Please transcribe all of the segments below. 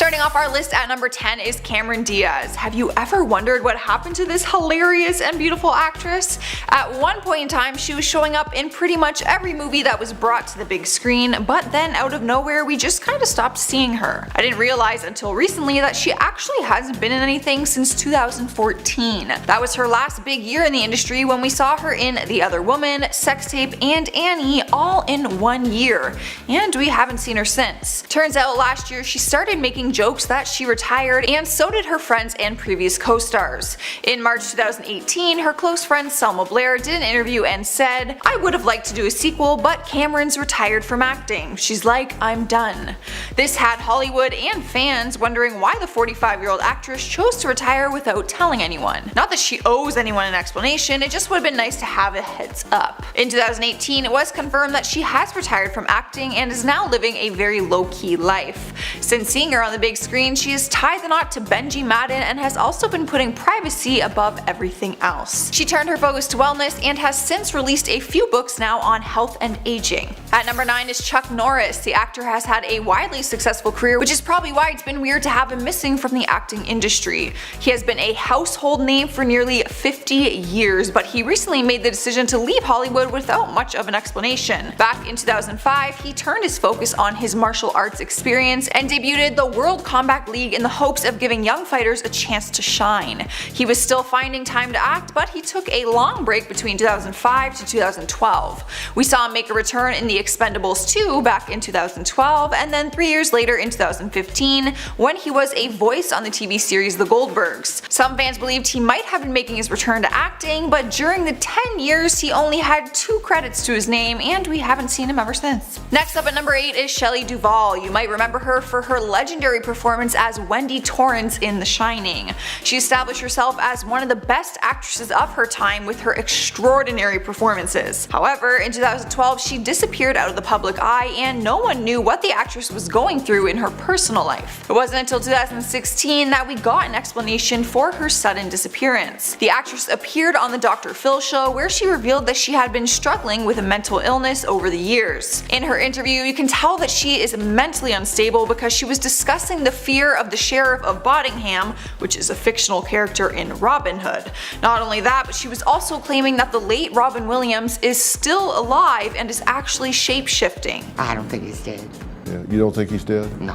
Starting off our list at number 10 is Cameron Diaz. Have you ever wondered what happened to this hilarious and beautiful actress? At one point in time, she was showing up in pretty much every movie that was brought to the big screen, but then out of nowhere we just kinda stopped seeing her. I didn't realize until recently that she actually hasn't been in anything since 2014. That was her last big year in the industry when we saw her in The Other Woman, Sex Tape, and Annie all in 1 year, and we haven't seen her since. Turns out last year she started making jokes that she retired, and so did her friends and previous co-stars. In March 2018, her close friend Selma Blair did an interview and said, "I would have liked to do a sequel, but Cameron's retired from acting. She's like, I'm done." This had Hollywood and fans wondering why the 45-year-old actress chose to retire without telling anyone. Not that she owes anyone an explanation, it just would have been nice to have a heads up. In 2018, it was confirmed that she has retired from acting and is now living a very low-key life. Since seeing her on the big screen, she has tied the knot to Benji Madden and has also been putting privacy above everything else. She turned her focus to wellness and has since released a few books now on health and aging. At number 9 is Chuck Norris. The actor has had a widely successful career, which is probably why it's been weird to have him missing from the acting industry. He has been a household name for nearly 50 years, but he recently made the decision to leave Hollywood without much of an explanation. Back in 2005, he turned his focus on his martial arts experience and debuted the World Combat League in the hopes of giving young fighters a chance to shine. He was still finding time to act, but he took a long break between 2005 to 2012. We saw him make a return in The Expendables 2 back in 2012, and then 3 years later in 2015 when he was a voice on the TV series The Goldbergs. Some fans believed he might have been making his return to acting, but during the 10 years he only had 2 credits to his name, and we haven't seen him ever since. Next up at number 8 is Shelley Duvall. You might remember her for her legendary performance as Wendy Torrance in The Shining. She established herself as one of the best actresses of her time with her extraordinary performances. However, in 2012 she disappeared out of the public eye and no one knew what the actress was going through in her personal life. It wasn't until 2016 that we got an explanation for her sudden disappearance. The actress appeared on the Dr. Phil show where she revealed that she had been struggling with a mental illness over the years. In her interview, you can tell that she is mentally unstable because she was discussing the fear of the Sheriff of Boddingham, which is a fictional character in Robin Hood. Not only that, but she was also claiming that the late Robin Williams is still alive and is actually shape-shifting. I don't think he's dead. Yeah, you don't think he's dead? No.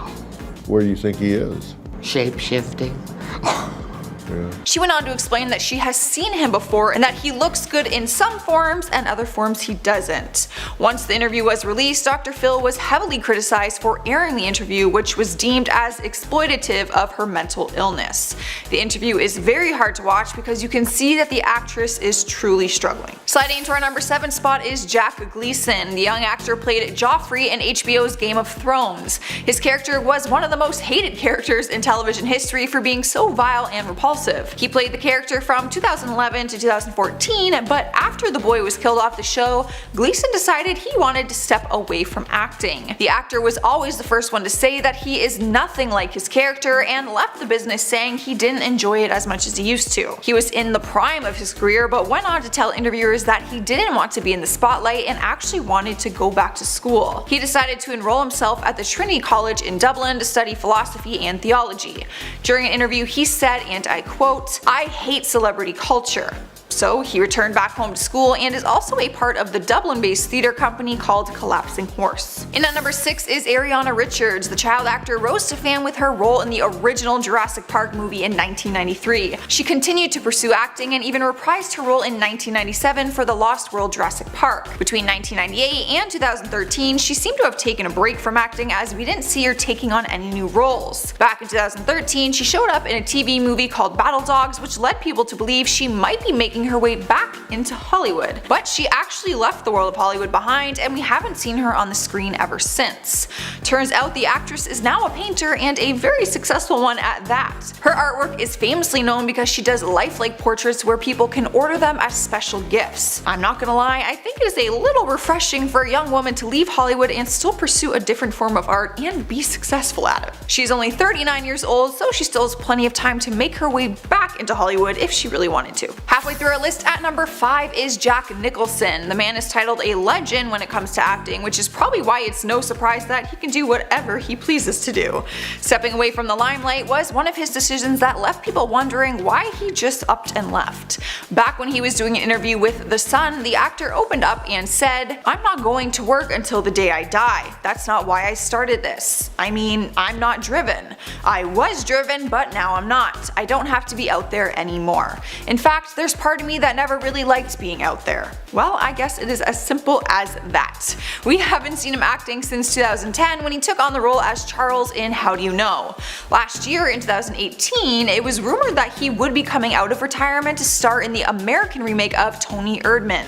Where do you think he is? Shape-shifting? Yeah. She went on to explain that she has seen him before and that he looks good in some forms and other forms he doesn't. Once the interview was released, Dr. Phil was heavily criticized for airing the interview, which was deemed as exploitative of her mental illness. The interview is very hard to watch because you can see that the actress is truly struggling. Sliding into our number 7 spot is Jack Gleeson. The young actor played Joffrey in HBO's Game of Thrones. His character was one of the most hated characters in television history for being so vile and repulsive. He played the character from 2011 to 2014, but after the boy was killed off the show, Gleeson decided he wanted to step away from acting. The actor was always the first one to say that he is nothing like his character and left the business saying he didn't enjoy it as much as he used to. He was in the prime of his career but went on to tell interviewers that he didn't want to be in the spotlight and actually wanted to go back to school. He decided to enroll himself at the Trinity College in Dublin to study philosophy and theology. During an interview he said, and I quote, "I hate celebrity culture." So he returned back home to school and is also a part of the Dublin-based theatre company called Collapsing Horse. In at number 6 is Ariana Richards. The child actor rose to fame with her role in the original Jurassic Park movie in 1993. She continued to pursue acting and even reprised her role in 1997 for The Lost World Jurassic Park. Between 1998 and 2013, she seemed to have taken a break from acting as we didn't see her taking on any new roles. Back in 2013, she showed up in a TV movie called Battle Dogs, which led people to believe she might be making her way back into Hollywood. But she actually left the world of Hollywood behind and we haven't seen her on the screen ever since. Turns out the actress is now a painter and a very successful one at that. Her artwork is famously known because she does lifelike portraits where people can order them as special gifts. I'm not gonna lie, I think it is a little refreshing for a young woman to leave Hollywood and still pursue a different form of art and be successful at it. She's only 39 years old, so she still has plenty of time to make her way back into Hollywood if she really wanted to. Halfway through our list at number 5 is Jack Nicholson. The man is titled a legend when it comes to acting, which is probably why it's no surprise that he can do whatever he pleases to do. Stepping away from the limelight was one of his decisions that left people wondering why he just upped and left. Back when he was doing an interview with The Sun, the actor opened up and said, "I'm not going to work until the day I die. That's not why I started this. I mean, I'm not driven. I was driven, but now I'm not. I don't have to be out there anymore. In fact, there's part of me that never really liked being out there." Well, I guess it is as simple as that. We haven't seen him acting since 2010 when he took on the role as Charles in How Do You Know? Last year, in 2018, it was rumored that he would be coming out of retirement to star in the American remake of Tony Erdmann.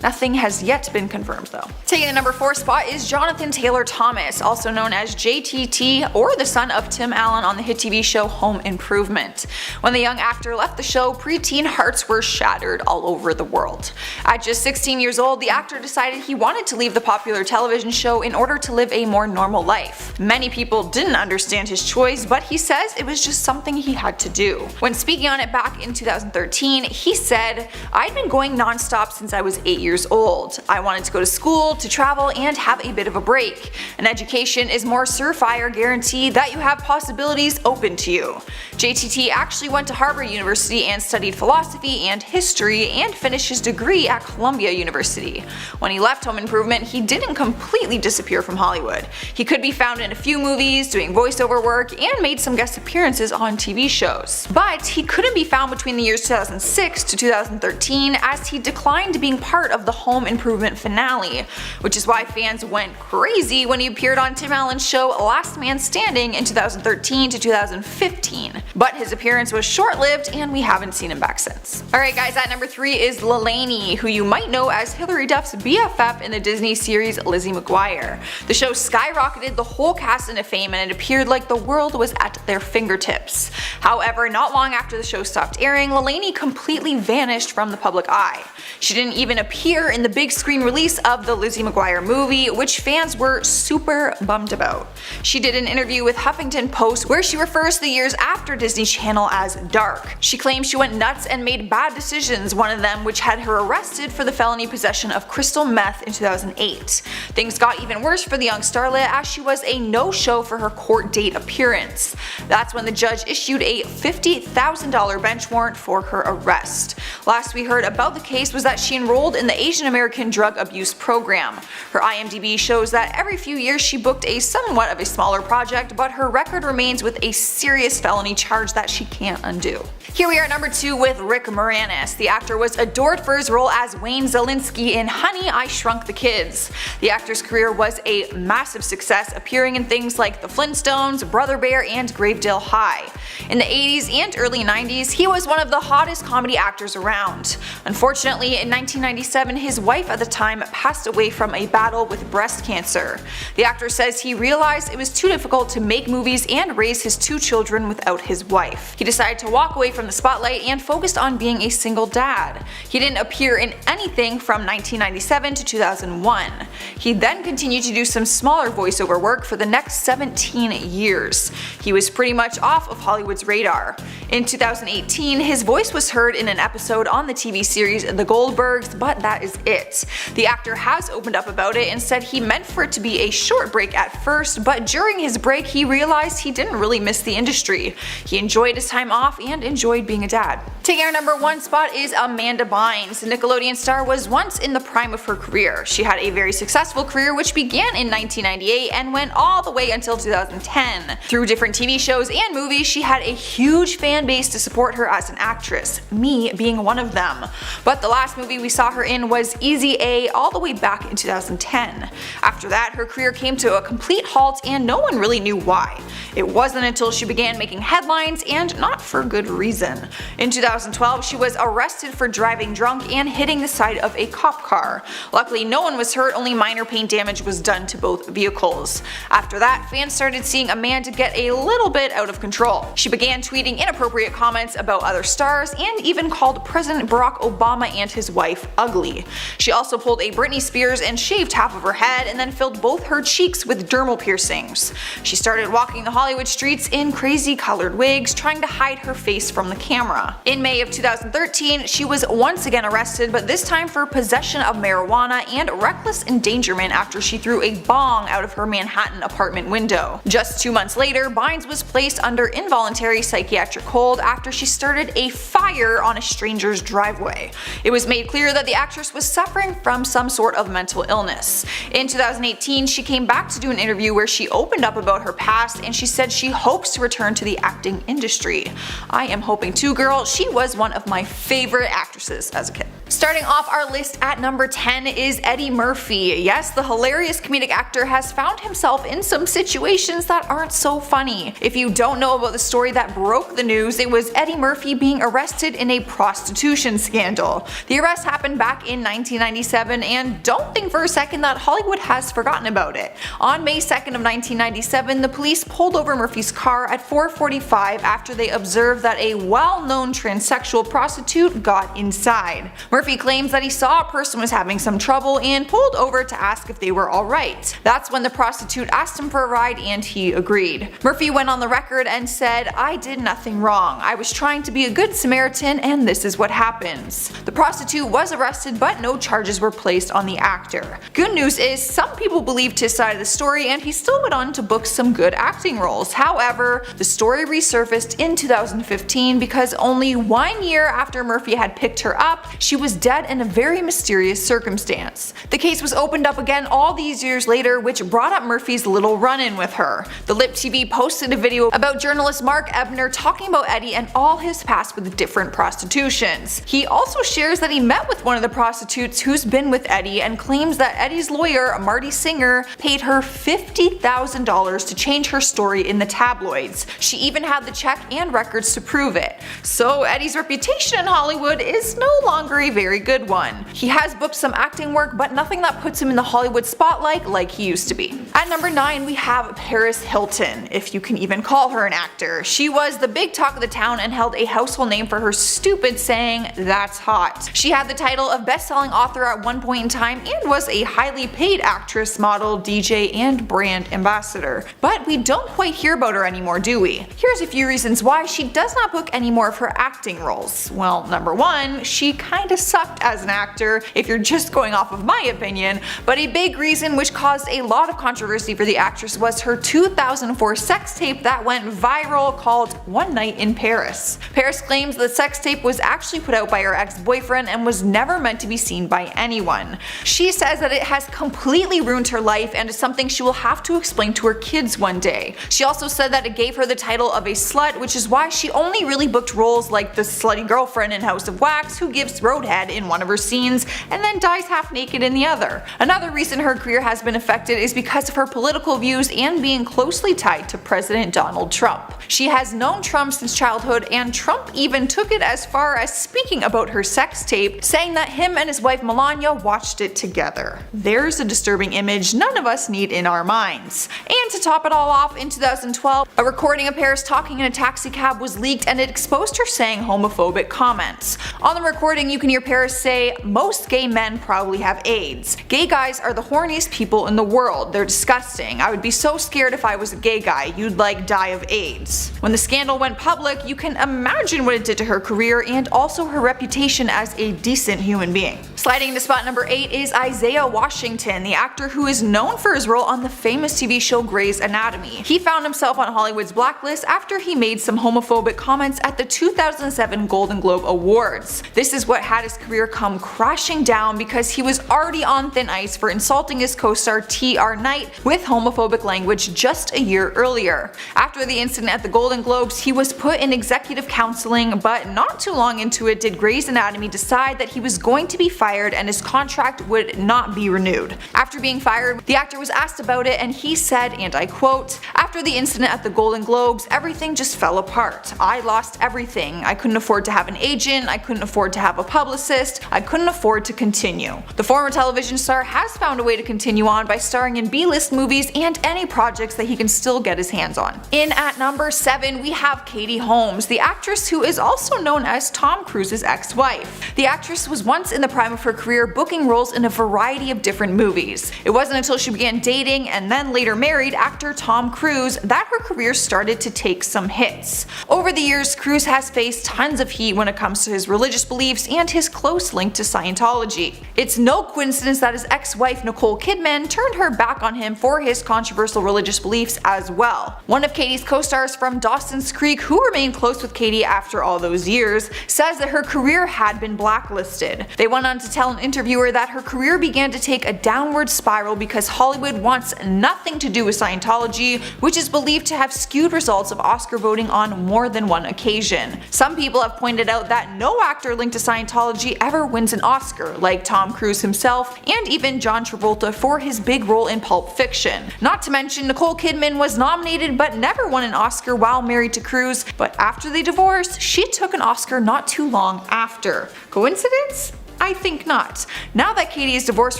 Nothing has yet been confirmed though. Taking the number 4 spot is Jonathan Taylor Thomas, also known as JTT, or the son of Tim Allen on the hit TV show Home Improvement. When the young actor left the show, preteen hearts were shattered all over the world. At just 16 years old, the actor decided he wanted to leave the popular television show in order to live a more normal life. Many people didn't understand his choice, but he says it was just something he had to do. When speaking on it back in 2013, he said, "I'd been going non-stop since I was 8 years old. I wanted to go to school, to travel, and have a bit of a break. An education is more surefire guarantee that you have possibilities open to you." JTT actually went to Harvard University and studied philosophy and history and finished his degree at Columbia University. When he left Home Improvement, he didn't completely disappear from Hollywood. He could be found in a few movies, doing voiceover work, and made some guest appearances on TV shows. But he couldn't be found between the years 2006 to 2013 as he declined being part of the Home Improvement finale, which is why fans went crazy when he appeared on Tim Allen's show Last Man Standing in 2013 to 2015. But his appearance was short-lived and we haven't seen him back since. Alright guys, at number 3 is Lelaine, who you might know as Hilary Duff's BFF in the Disney series Lizzie McGuire. The show skyrocketed the whole cast into fame and it appeared like the world was at their fingertips. However, not long after the show stopped airing, Lelaine completely vanished from the public eye. She didn't even appear in the big screen release of the Lizzie McGuire movie, which fans were super bummed about. She did an interview with Huffington Post where she refers to the years after Disney Channel as dark. She claims she went nuts and made bad decisions, one of them which had her arrested for the felony possession of crystal meth in 2008. Things got even worse for the young starlet as she was a no-show for her court date appearance. That's when the judge issued a $50,000 bench warrant for her arrest. Last we heard about the case was that she enrolled in the Asian American Drug Abuse Program. Her IMDb shows that every few years she booked a somewhat of a smaller project, but her record remains with a serious felony charge that she can't undo. Here we are at number 2 with Rick Moranis. The actor was adored for his role as Wayne Zelinsky in Honey, I Shrunk the Kids. The actor's career was a massive success, appearing in things like The Flintstones, Brother Bear, and Gravedale High. In the 80s and early 90s, he was one of the hottest comedy actors around. Unfortunately, in 1997, his wife at the time passed away from a battle with breast cancer. The actor says he realized it was too difficult to make movies and raise his 2 children without his wife. He decided to walk away from the spotlight and focused on being a single dad. He didn't appear in anything from 1997 to 2001. He then continued to do some smaller voiceover work for the next 17 years. He was pretty much off of Hollywood's radar. In 2018, his voice was heard in an episode on the TV series The Goldbergs, but that is it. The actor has opened up about it and said he meant for it to be a short break at first, but during his break he realized he didn't really miss the industry. He enjoyed his time off and enjoyed being a dad. Taking our number 1 spot is Amanda Bynes. The Nickelodeon star was once in the prime of her career. She had a very successful career which began in 1998 and went all the way until 2010. Through different TV shows and movies, she had a huge fan base to support her as an actress, me being one of them. But the last movie we saw her in was Easy A all the way back in 2010. After that, her career came to a complete halt and no one really knew why. It wasn't until she began making headlines, and not for good reason. In 2012, she was arrested for driving drunk and hitting the side of a cop car. Luckily, no one was hurt, only minor paint damage was done to both vehicles. After that, fans started seeing Amanda get a little bit out of control. She began tweeting inappropriate inappropriate comments about other stars, and even called President Barack Obama and his wife ugly. She also pulled a Britney Spears and shaved half of her head and then filled both her cheeks with dermal piercings. She started walking the Hollywood streets in crazy colored wigs, trying to hide her face from the camera. In May of 2013, she was once again arrested, but this time for possession of marijuana and reckless endangerment after she threw a bong out of her Manhattan apartment window. Just 2 months later, Bynes was placed under involuntary psychiatric hold after she started a fire on a stranger's driveway. It was made clear that the actress was suffering from some sort of mental illness. In 2018, she came back to do an interview where she opened up about her past, and she said she hopes to return to the acting industry. I am hoping too, girl. She was one of my favorite actresses as a kid. Starting off our list at number 10 is Eddie Murphy. Yes, the hilarious comedic actor has found himself in some situations that aren't so funny. If you don't know about the story that broke the news, it was Eddie Murphy being arrested in a prostitution scandal. The arrest happened back in 1997, and don't think for a second that Hollywood has forgotten about it. On May 2nd of 1997, the police pulled over Murphy's car at 4:45 after they observed that a well-known transsexual prostitute got inside. Murphy claims that he saw a person was having some trouble and pulled over to ask if they were alright. That's when the prostitute asked him for a ride and he agreed. Murphy went on the record and said, "I did nothing wrong. I was trying to be a good Samaritan and this is what happens." The prostitute was arrested, but no charges were placed on the actor. Good news is some people believed his side of the story and he still went on to book some good acting roles. However, the story resurfaced in 2015 because only 1 year after Murphy had picked her up, she was dead in a very mysterious circumstance. The case was opened up again all these years later, which brought up Murphy's little run-in with her. The Lip TV posted a video about journalist Mark Ebner talking about Eddie and all his past with different prostitutions. He also shares that he met with one of the prostitutes who's been with Eddie and claims that Eddie's lawyer, Marty Singer, paid her $50,000 to change her story in the tabloids. She even had the check and records to prove it. So Eddie's reputation in Hollywood is no longer a very good one. He has booked some acting work, but nothing that puts him in the Hollywood spotlight like he used to be. At number 9, we have Paris Hilton, if you can even call her an actor. She was the big talk of the town and held a household name for her stupid saying, "That's hot." She had the title of best-selling author at one point in time and was a highly paid actress, model, DJ, and brand ambassador. But we don't quite hear about her anymore, do we? Here's a few reasons why she does not book any more of her acting roles. Well, number 1, she kinda sucked as an actor, if you're just going off of my opinion, but a big reason which caused a lot of controversy for the actress was her 2004 sex tape that went viral called One Night in Paris. Paris claims the sex tape was actually put out by her ex-boyfriend and was never meant to be seen by anyone. She says that it has completely ruined her life and is something she will have to explain to her kids one day. She also said that it gave her the title of a slut, which is why she only really booked roles like the slutty girlfriend in House of Wax who gives roadhead in one of her scenes and then dies half naked in the other. Another reason her career has been affected is because of her political views and being closely tied to President Donald Trump. She has known Trump since childhood, and Trump even took it as far as speaking about her sex tape, saying that him and his wife Melania watched it together. There's a disturbing image none of us need in our minds. And to top it all off, in 2012, a recording of Paris talking in a taxi cab was leaked and it exposed her saying homophobic comments. On the recording, you can hear Paris say, "Most gay men probably have AIDS. Gay guys are the horniest people in the world. They're disgusting. I would be so scared if I was a gay guy. You'd like die of AIDS." When the scandal went public, you can imagine what it did to her career and also her reputation as a decent human being. Sliding into spot number 8 is Isaiah Washington, the actor who is known for his role on the famous TV show Grey's Anatomy. He found himself on Hollywood's blacklist after he made some homophobic comments at the 2007 Golden Globe Awards. This is what had his career come crashing down because he was already on thin ice for insulting his co-star T.R. Knight with homophobic language just a year earlier. After the incident at the Golden Globes, he was put in executive counseling, but not too long into it did Grey's Anatomy decide that he was going to be fired and his contract would not be renewed. After being fired, the actor was asked about it and he said, and I quote, "After the incident at the Golden Globes, everything just fell apart. I lost everything. I couldn't afford to have an agent, I couldn't afford to have a publicist, publicist, I couldn't afford to continue. The former television star has found a way to continue on by starring in B-list movies and any projects that he can still get his hands on. In at number 7 we have Katie Holmes, the actress who is also known as Tom Cruise's ex-wife. The actress was once in the prime of her career, booking roles in a variety of different movies. It wasn't until she began dating and then later married actor Tom Cruise that her career started to take some hits. Over the years, Cruise has faced tons of heat when it comes to his religious beliefs and his close link to Scientology. It's no coincidence that his ex-wife Nicole Kidman turned her back on him for his controversial religious beliefs as well. One of Katie's co-stars from Dawson's Creek, who remained close with Katie after all those years, says that her career had been blacklisted. They went on to tell an interviewer that her career began to take a downward spiral because Hollywood wants nothing to do with Scientology, which is believed to have skewed results of Oscar voting on more than one occasion. Some people have pointed out that no actor linked to Scientology ever wins an Oscar, like Tom Cruise himself and even John Travolta for his big role in Pulp Fiction. Not to mention Nicole Kidman was nominated but never won an Oscar while married to Cruise, but after they divorced, she took an Oscar not too long after. Coincidence? I think not. Now that Katie is divorced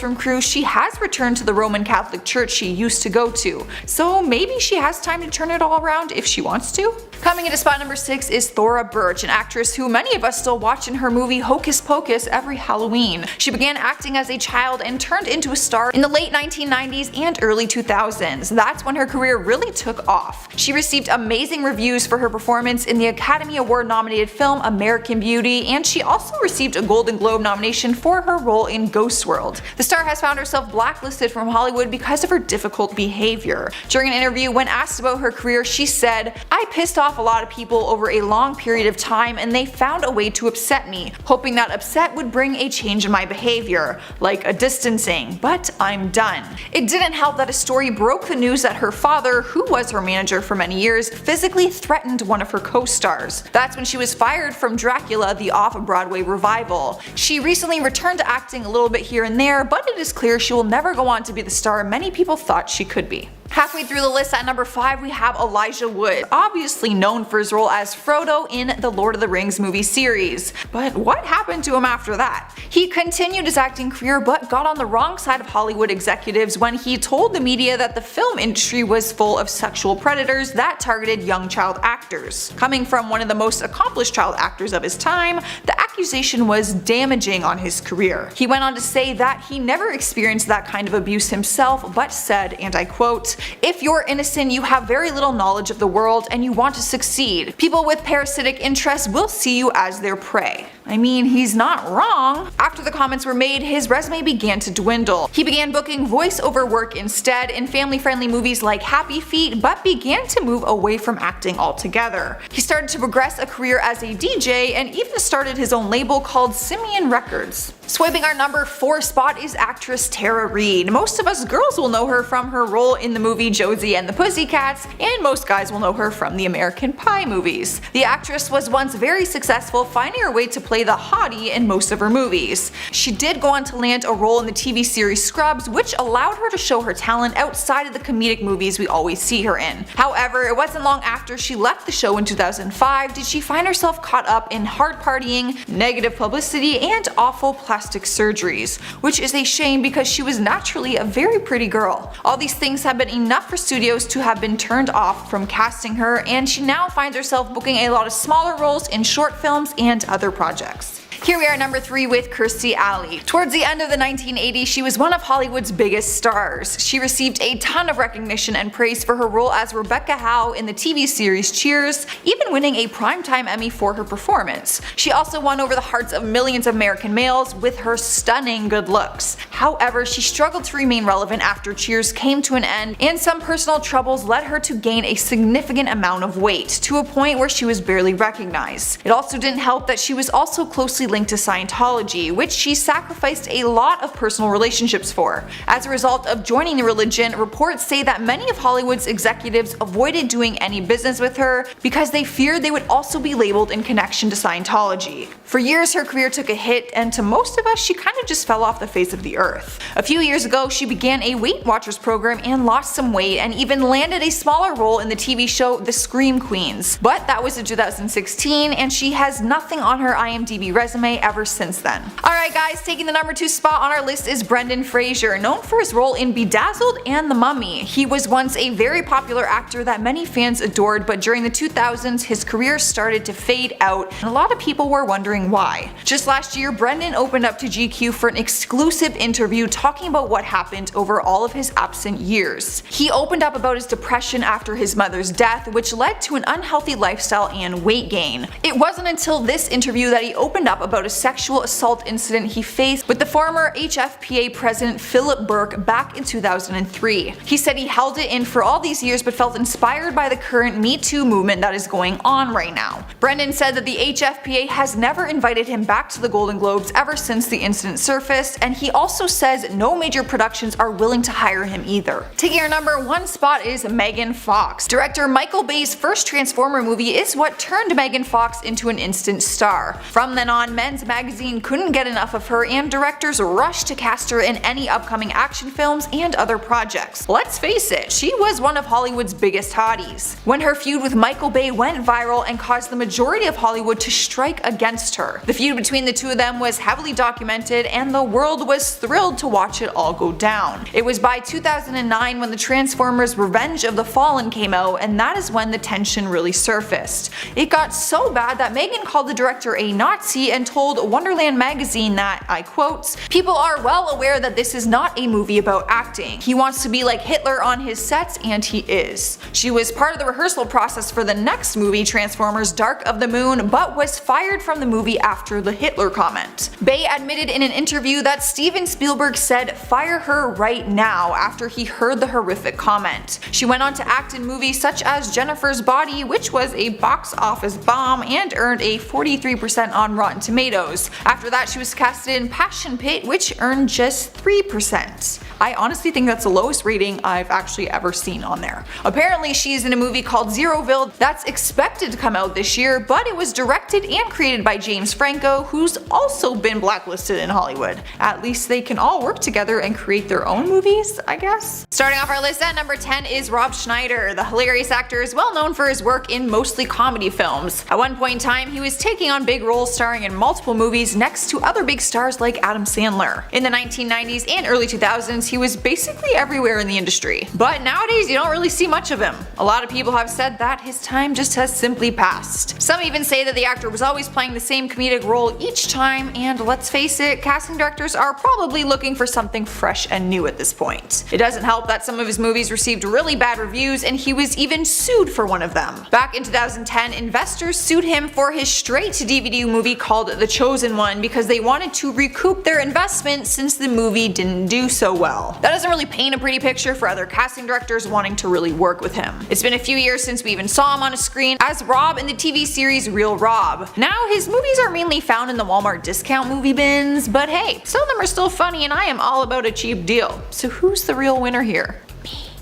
from Cruise, she has returned to the Roman Catholic Church she used to go to, so maybe she has time to turn it all around if she wants to? Coming into spot number 6 is Thora Birch, an actress who many of us still watch in her movie Hocus Pocus every Halloween. She began acting as a child and turned into a star in the late 1990s and early 2000s. That's when her career really took off. She received amazing reviews for her performance in the Academy Award nominated film American Beauty, and she also received a Golden Globe nomination for her role in Ghost World. The star has found herself blacklisted from Hollywood because of her difficult behavior. During an interview, when asked about her career, she said, "I pissed off a lot of people over a long period of time and they found a way to upset me, hoping that upset would bring a change in my behavior, like a distancing, but I'm done." It didn't help that a story broke the news that her father, who was her manager for many years, physically threatened one of her co-stars. That's when she was fired from Dracula, the off-Broadway revival. She recently returned to acting a little bit here and there, but it is clear she will never go on to be the star many people thought she could be. Halfway through the list at number 5 we have Elijah Wood, obviously known for his role as Frodo in the Lord of the Rings movie series. But what happened to him after that? He continued his acting career but got on the wrong side of Hollywood executives when he told the media that the film industry was full of sexual predators that targeted young child actors. Coming from one of the most accomplished child actors of his time, the accusation was damaging on his career. He went on to say that he never experienced that kind of abuse himself, but said, and I quote, "If you're innocent, you have very little knowledge of the world and you want to succeed. People with parasitic interests will see you as their prey." I mean, he's not wrong. After the comments were made, his resume began to dwindle. He began booking voiceover work instead in family-friendly movies like Happy Feet, but began to move away from acting altogether. He started to progress a career as a DJ and even started his own label called Simeon Records. Swiping our number 4 spot is actress Tara Reid. Most of us girls will know her from her role in the movie Josie and the Pussycats, and most guys will know her from the American Pie movies. The actress was once very successful, finding her way to play the hottie in most of her movies. She did go on to land a role in the TV series Scrubs, which allowed her to show her talent outside of the comedic movies we always see her in. However, it wasn't long after she left the show in 2005 did she find herself caught up in hard partying, negative publicity, and awful plastic surgeries, which is a shame because she was naturally a very pretty girl. All these things have been enough for studios to have been turned off from casting her, and she now finds herself booking a lot of smaller roles in short films and other projects. Here we are at number 3 with Kirstie Alley. Towards the end of the 1980s, she was one of Hollywood's biggest stars. She received a ton of recognition and praise for her role as Rebecca Howe in the TV series Cheers, even winning a Primetime Emmy for her performance. She also won over the hearts of millions of American males with her stunning good looks. However, she struggled to remain relevant after Cheers came to an end, and some personal troubles led her to gain a significant amount of weight, to a point where she was barely recognized. It also didn't help that she was also closely linked to Scientology, which she sacrificed a lot of personal relationships for. As a result of joining the religion, reports say that many of Hollywood's executives avoided doing any business with her because they feared they would also be labeled in connection to Scientology. For years her career took a hit, and to most of us she kind of just fell off the face of the earth. A few years ago she began a Weight Watchers program and lost some weight, and even landed a smaller role in the TV show The Scream Queens. But that was in 2016, and she has nothing on her IMDb resume resume ever since then. Alright guys, taking the number 2 spot on our list is Brendan Fraser, known for his role in Bedazzled and The Mummy. He was once a very popular actor that many fans adored, but during the 2000s his career started to fade out and a lot of people were wondering why. Just last year, Brendan opened up to GQ for an exclusive interview talking about what happened over all of his absent years. He opened up about his depression after his mother's death, which led to an unhealthy lifestyle and weight gain. It wasn't until this interview that he opened up about a sexual assault incident he faced with the former HFPA president Philip Burke back in 2003. He said he held it in for all these years but felt inspired by the current Me Too movement that is going on right now. Brendan said that the HFPA has never invited him back to the Golden Globes ever since the incident surfaced, and he also says no major productions are willing to hire him either. Taking our number 1 spot is Megan Fox. Director Michael Bay's first Transformer movie is what turned Megan Fox into an instant star. From then on, Men's Magazine couldn't get enough of her and directors rushed to cast her in any upcoming action films and other projects. Let's face it, she was one of Hollywood's biggest hotties. When her feud with Michael Bay went viral and caused the majority of Hollywood to strike against her. The feud between the two of them was heavily documented and the world was thrilled to watch it all go down. It was by 2009 when the Transformers Revenge of the Fallen came out, and that is when the tension really surfaced. It got so bad that Megan called the director a Nazi and told Wonderland magazine that, I quote, "People are well aware that this is not a movie about acting. He wants to be like Hitler on his sets, and he is." She was part of the rehearsal process for the next movie, Transformers Dark of the Moon, but was fired from the movie after the Hitler comment. Bay admitted in an interview that Steven Spielberg said fire her right now after he heard the horrific comment. She went on to act in movies such as Jennifer's Body, which was a box office bomb and earned a 43% on Rotten Tomatoes. After that, she was casted in Passion Pit, which earned just 3%. I honestly think that's the lowest rating I've actually ever seen on there. Apparently she's in a movie called Zeroville that's expected to come out this year, but it was directed and created by James Franco, who's also been blacklisted in Hollywood. At least they can all work together and create their own movies, I guess. Starting off our list at number 10 is Rob Schneider. The hilarious actor is well known for his work in mostly comedy films. At one point in time, he was taking on big roles starring in multiple movies next to other big stars like Adam Sandler. In the 1990s and early 2000s, he was basically everywhere in the industry. But nowadays, you don't really see much of him. A lot of people have said that his time just has simply passed. Some even say that the actor was always playing the same comedic role each time, and let's face it, casting directors are probably looking for something fresh and new at this point. It doesn't help that some of his movies received really bad reviews, and he was even sued for one of them. Back in 2010, investors sued him for his straight-to-DVD movie called The Chosen One because they wanted to recoup their investment since the movie didn't do so well. That doesn't really paint a pretty picture for other casting directors wanting to really work with him. It's been a few years since we even saw him on a screen as Rob in the TV series Real Rob. Now his movies are mainly found in the Walmart discount movie bins, but hey, some of them are still funny and I am all about a cheap deal. So who's the real winner here?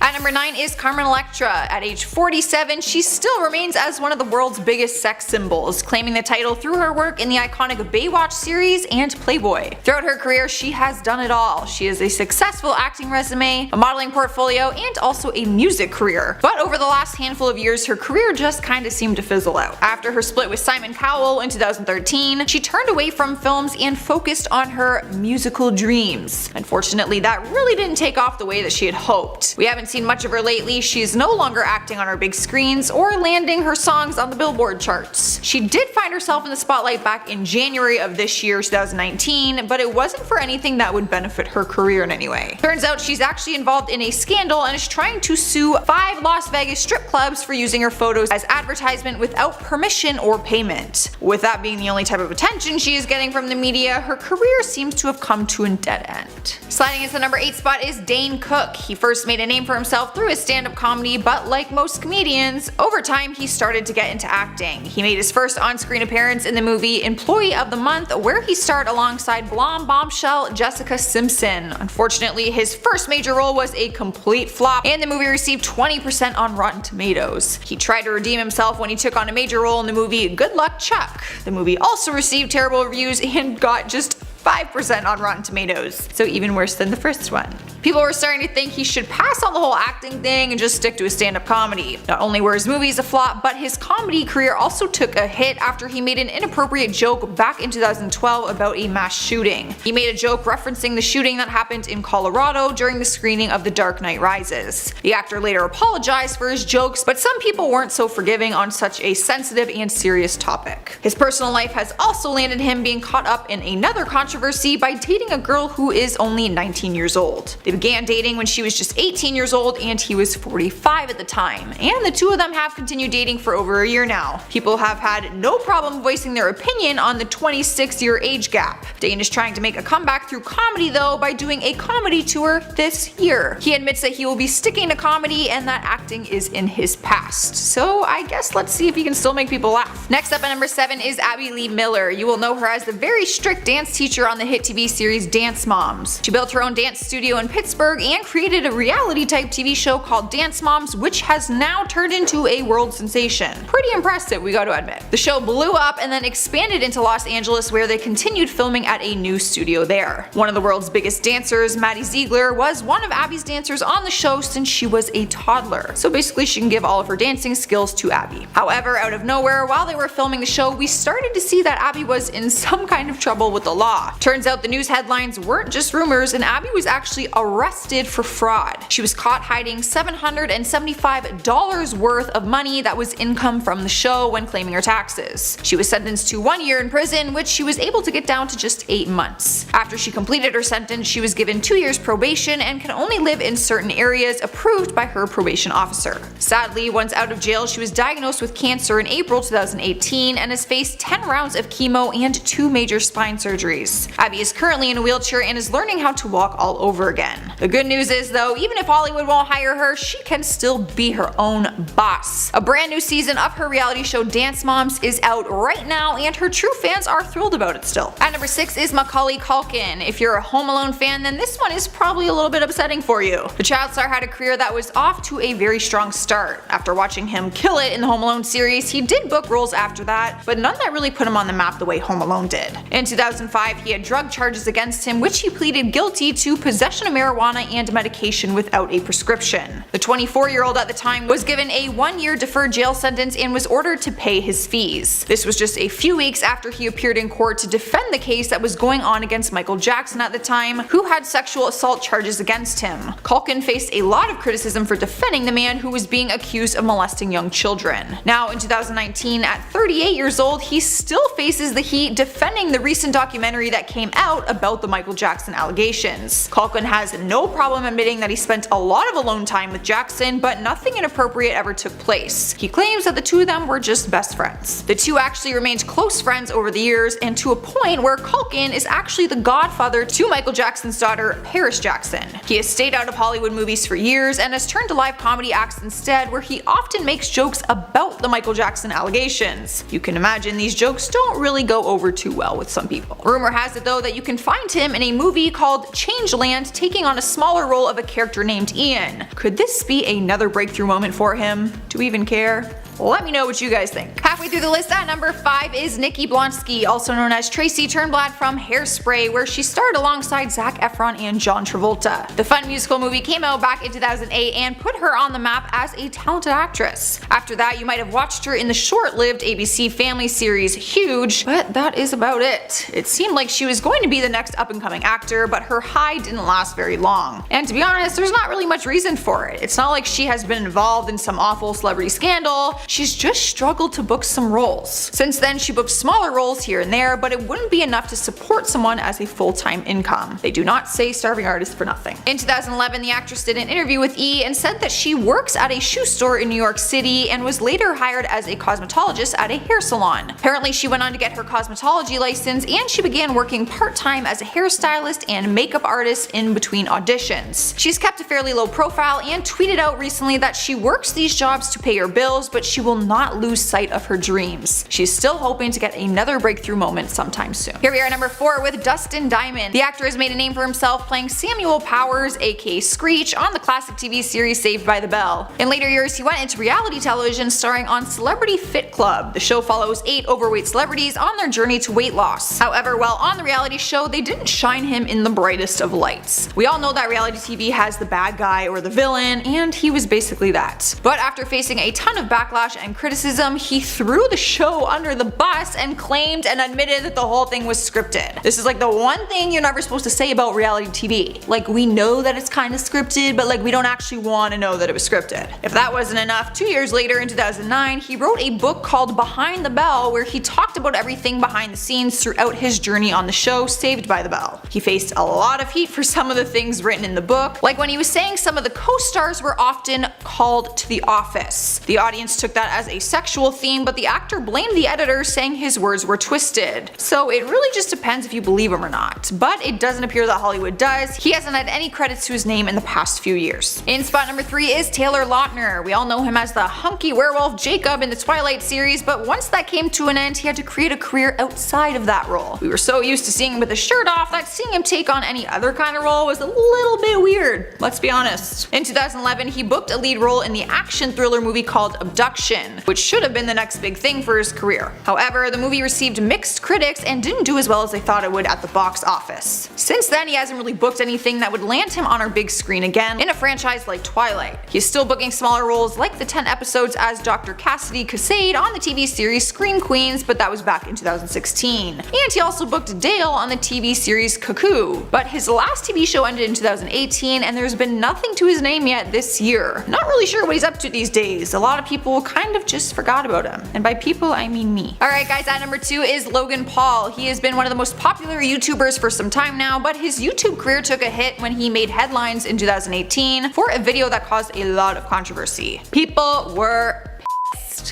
At number 9 is Carmen Electra. At age 47, she still remains as one of the world's biggest sex symbols, claiming the title through her work in the iconic Baywatch series and Playboy. Throughout her career, she has done it all. She has a successful acting resume, a modeling portfolio, and also a music career. But over the last handful of years, her career just kinda seemed to fizzle out. After her split with Simon Cowell in 2013, she turned away from films and focused on her musical dreams. Unfortunately, that really didn't take off the way that she had hoped. We haven't seen much of her lately. She is no longer acting on our big screens or landing her songs on the Billboard charts. She did find herself in the spotlight back in January of this year, 2019, but it wasn't for anything that would benefit her career in any way. Turns out she's actually involved in a scandal and is trying to sue 5 Las Vegas strip clubs for using her photos as advertisement without permission or payment. With that being the only type of attention she is getting from the media, her career seems to have come to a dead end. Sliding into the number 8 spot is Dane Cook. He first made a name for himself through his stand-up comedy, but like most comedians, over time he started to get into acting. He made his first on-screen appearance in the movie Employee of the Month, where he starred alongside blonde bombshell Jessica Simpson. Unfortunately, his first major role was a complete flop, and the movie received 20% on Rotten Tomatoes. He tried to redeem himself when he took on a major role in the movie Good Luck Chuck. The movie also received terrible reviews and got just 5% on Rotten Tomatoes, so even worse than the first one. People were starting to think he should pass on the whole acting thing and just stick to his stand-up comedy. Not only were his movies a flop, but his comedy career also took a hit after he made an inappropriate joke back in 2012 about a mass shooting. He made a joke referencing the shooting that happened in Colorado during the screening of The Dark Knight Rises. The actor later apologized for his jokes, but some people weren't so forgiving on such a sensitive and serious topic. His personal life has also landed him being caught up in another controversy by dating a girl who is only 19 years old. They began dating when she was just 18 years old and he was 45 at the time, and the two of them have continued dating for over a year now. People have had no problem voicing their opinion on the 26-year age gap. Dane is trying to make a comeback through comedy though by doing a comedy tour this year. He admits that he will be sticking to comedy and that acting is in his past. So I guess let's see if he can still make people laugh. Next up at number 7 is Abby Lee Miller. You will know her as the very strict dance teacher on the hit TV series Dance Moms. She built her own dance studio in Pittsburgh and created a reality type TV show called Dance Moms, which has now turned into a world sensation. Pretty impressive, we gotta admit. The show blew up and then expanded into Los Angeles, where they continued filming at a new studio there. One of the world's biggest dancers, Maddie Ziegler, was one of Abby's dancers on the show since she was a toddler. So basically she can give all of her dancing skills to Abby. However, out of nowhere, while they were filming the show, we started to see that Abby was in some kind of trouble with the law. Turns out the news headlines weren't just rumors, and Abby was actually arrested for fraud. She was caught hiding $775 worth of money that was income from the show when claiming her taxes. She was sentenced to 1 year in prison, which she was able to get down to just 8 months. After she completed her sentence, she was given 2 years probation and can only live in certain areas approved by her probation officer. Sadly, once out of jail, she was diagnosed with cancer in April 2018 and has faced 10 rounds of chemo and 2 major spine surgeries. Abby is currently in a wheelchair and is learning how to walk all over again. The good news is though, even if Hollywood won't hire her, she can still be her own boss. A brand new season of her reality show Dance Moms is out right now and her true fans are thrilled about it still. At number 6 is Macaulay Culkin. If you're a Home Alone fan, then this one is probably a little bit upsetting for you. The child star had a career that was off to a very strong start. After watching him kill it in the Home Alone series, he did book roles after that, but none that really put him on the map the way Home Alone did. In 2005, he had drug charges against him, which he pleaded guilty to possession of marijuana and medication without a prescription. The 24-year-old at the time was given a 1-year deferred jail sentence and was ordered to pay his fees. This was just a few weeks after he appeared in court to defend the case that was going on against Michael Jackson at the time, who had sexual assault charges against him. Culkin faced a lot of criticism for defending the man who was being accused of molesting young children. Now in 2019, at 38 years old, he still faces the heat defending the recent documentary that came out about the Michael Jackson allegations. Culkin has no problem admitting that he spent a lot of alone time with Jackson, but nothing inappropriate ever took place. He claims that the two of them were just best friends. The two actually remained close friends over the years, and to a point where Culkin is actually the godfather to Michael Jackson's daughter, Paris Jackson. He has stayed out of Hollywood movies for years and has turned to live comedy acts instead, where he often makes jokes about the Michael Jackson allegations. You can imagine these jokes don't really go over too well with some people. Rumor has it though that you can find him in a movie called Changeland, taking on a smaller role of a character named Ian. Could this be another breakthrough moment for him? Do we even care? Let me know what you guys think. Halfway through the list at number 5 is Nikki Blonsky, also known as Tracy Turnblad from Hairspray, where she starred alongside Zac Efron and John Travolta. The fun musical movie came out back in 2008 and put her on the map as a talented actress. After that, you might have watched her in the short-lived ABC Family series Huge, but that is about it. It seemed like she was going to be the next up-and-coming actor, but her high didn't last very long. And to be honest, there's not really much reason for it. It's not like she has been involved in some awful celebrity scandal. She's just struggled to book some roles. Since then, she booked smaller roles here and there, but it wouldn't be enough to support someone as a full-time income. They do not say starving artist for nothing. In 2011, the actress did an interview with E! And said that she works at a shoe store in New York City and was later hired as a cosmetologist at a hair salon. Apparently, she went on to get her cosmetology license and she began working part-time as a hairstylist and makeup artist in between auditions. She's kept a fairly low profile and tweeted out recently that she works these jobs to pay her bills, but she will not lose sight of her dreams. She's still hoping to get another breakthrough moment sometime soon. Here we are at number 4 with Dustin Diamond. The actor has made a name for himself playing Samuel Powers, aka Screech, on the classic TV series Saved by the Bell. In later years, he went into reality television starring on Celebrity Fit Club. The show follows 8 overweight celebrities on their journey to weight loss. However, while on the reality show, they didn't shine him in the brightest of lights. We all know that reality TV has the bad guy or the villain, and he was basically that. But after facing a ton of backlash and criticism, he threw the show under the bus and claimed and admitted that the whole thing was scripted. This is like the one thing you're never supposed to say about reality TV. Like, we know that it's kind of scripted, but like we don't actually want to know that it was scripted. If that wasn't enough, 2 years later in 2009, he wrote a book called Behind the Bell where he talked about everything behind the scenes throughout his journey on the show Saved by the Bell. He faced a lot of heat for some of the things written in the book, like when he was saying some of the co-stars were often called to the office. The audience took that as a sexual theme, but the actor blamed the editor, saying his words were twisted. So it really just depends if you believe him or not, but it doesn't appear that Hollywood does. He hasn't had any credits to his name in the past few years. In spot number 3 is Taylor Lautner. We all know him as the hunky werewolf Jacob in the Twilight series, but once that came to an end, he had to create a career outside of that role. We were so used to seeing him with his shirt off that seeing him take on any other kind of role was a little bit weird, let's be honest. In 2011, he booked a lead role in the action thriller movie called Abduction, which should have been the next big thing for his career. However, the movie received mixed critics and didn't do as well as they thought it would at the box office. Since then, he hasn't really booked anything that would land him on our big screen again in a franchise like Twilight. He's still booking smaller roles like the 10 episodes as Dr. Cassidy Casade on the TV series Scream Queens, but that was back in 2016. And he also booked Dale on the TV series Cuckoo. But his last TV show ended in 2018 and there's been nothing to his name yet this year. Not really sure what he's up to these days. A lot of people kind of just forgot about him. And by people, I mean me. Alright guys, at number 2 is Logan Paul. He has been one of the most popular YouTubers for some time now, but his YouTube career took a hit when he made headlines in 2018 for a video that caused a lot of controversy. People were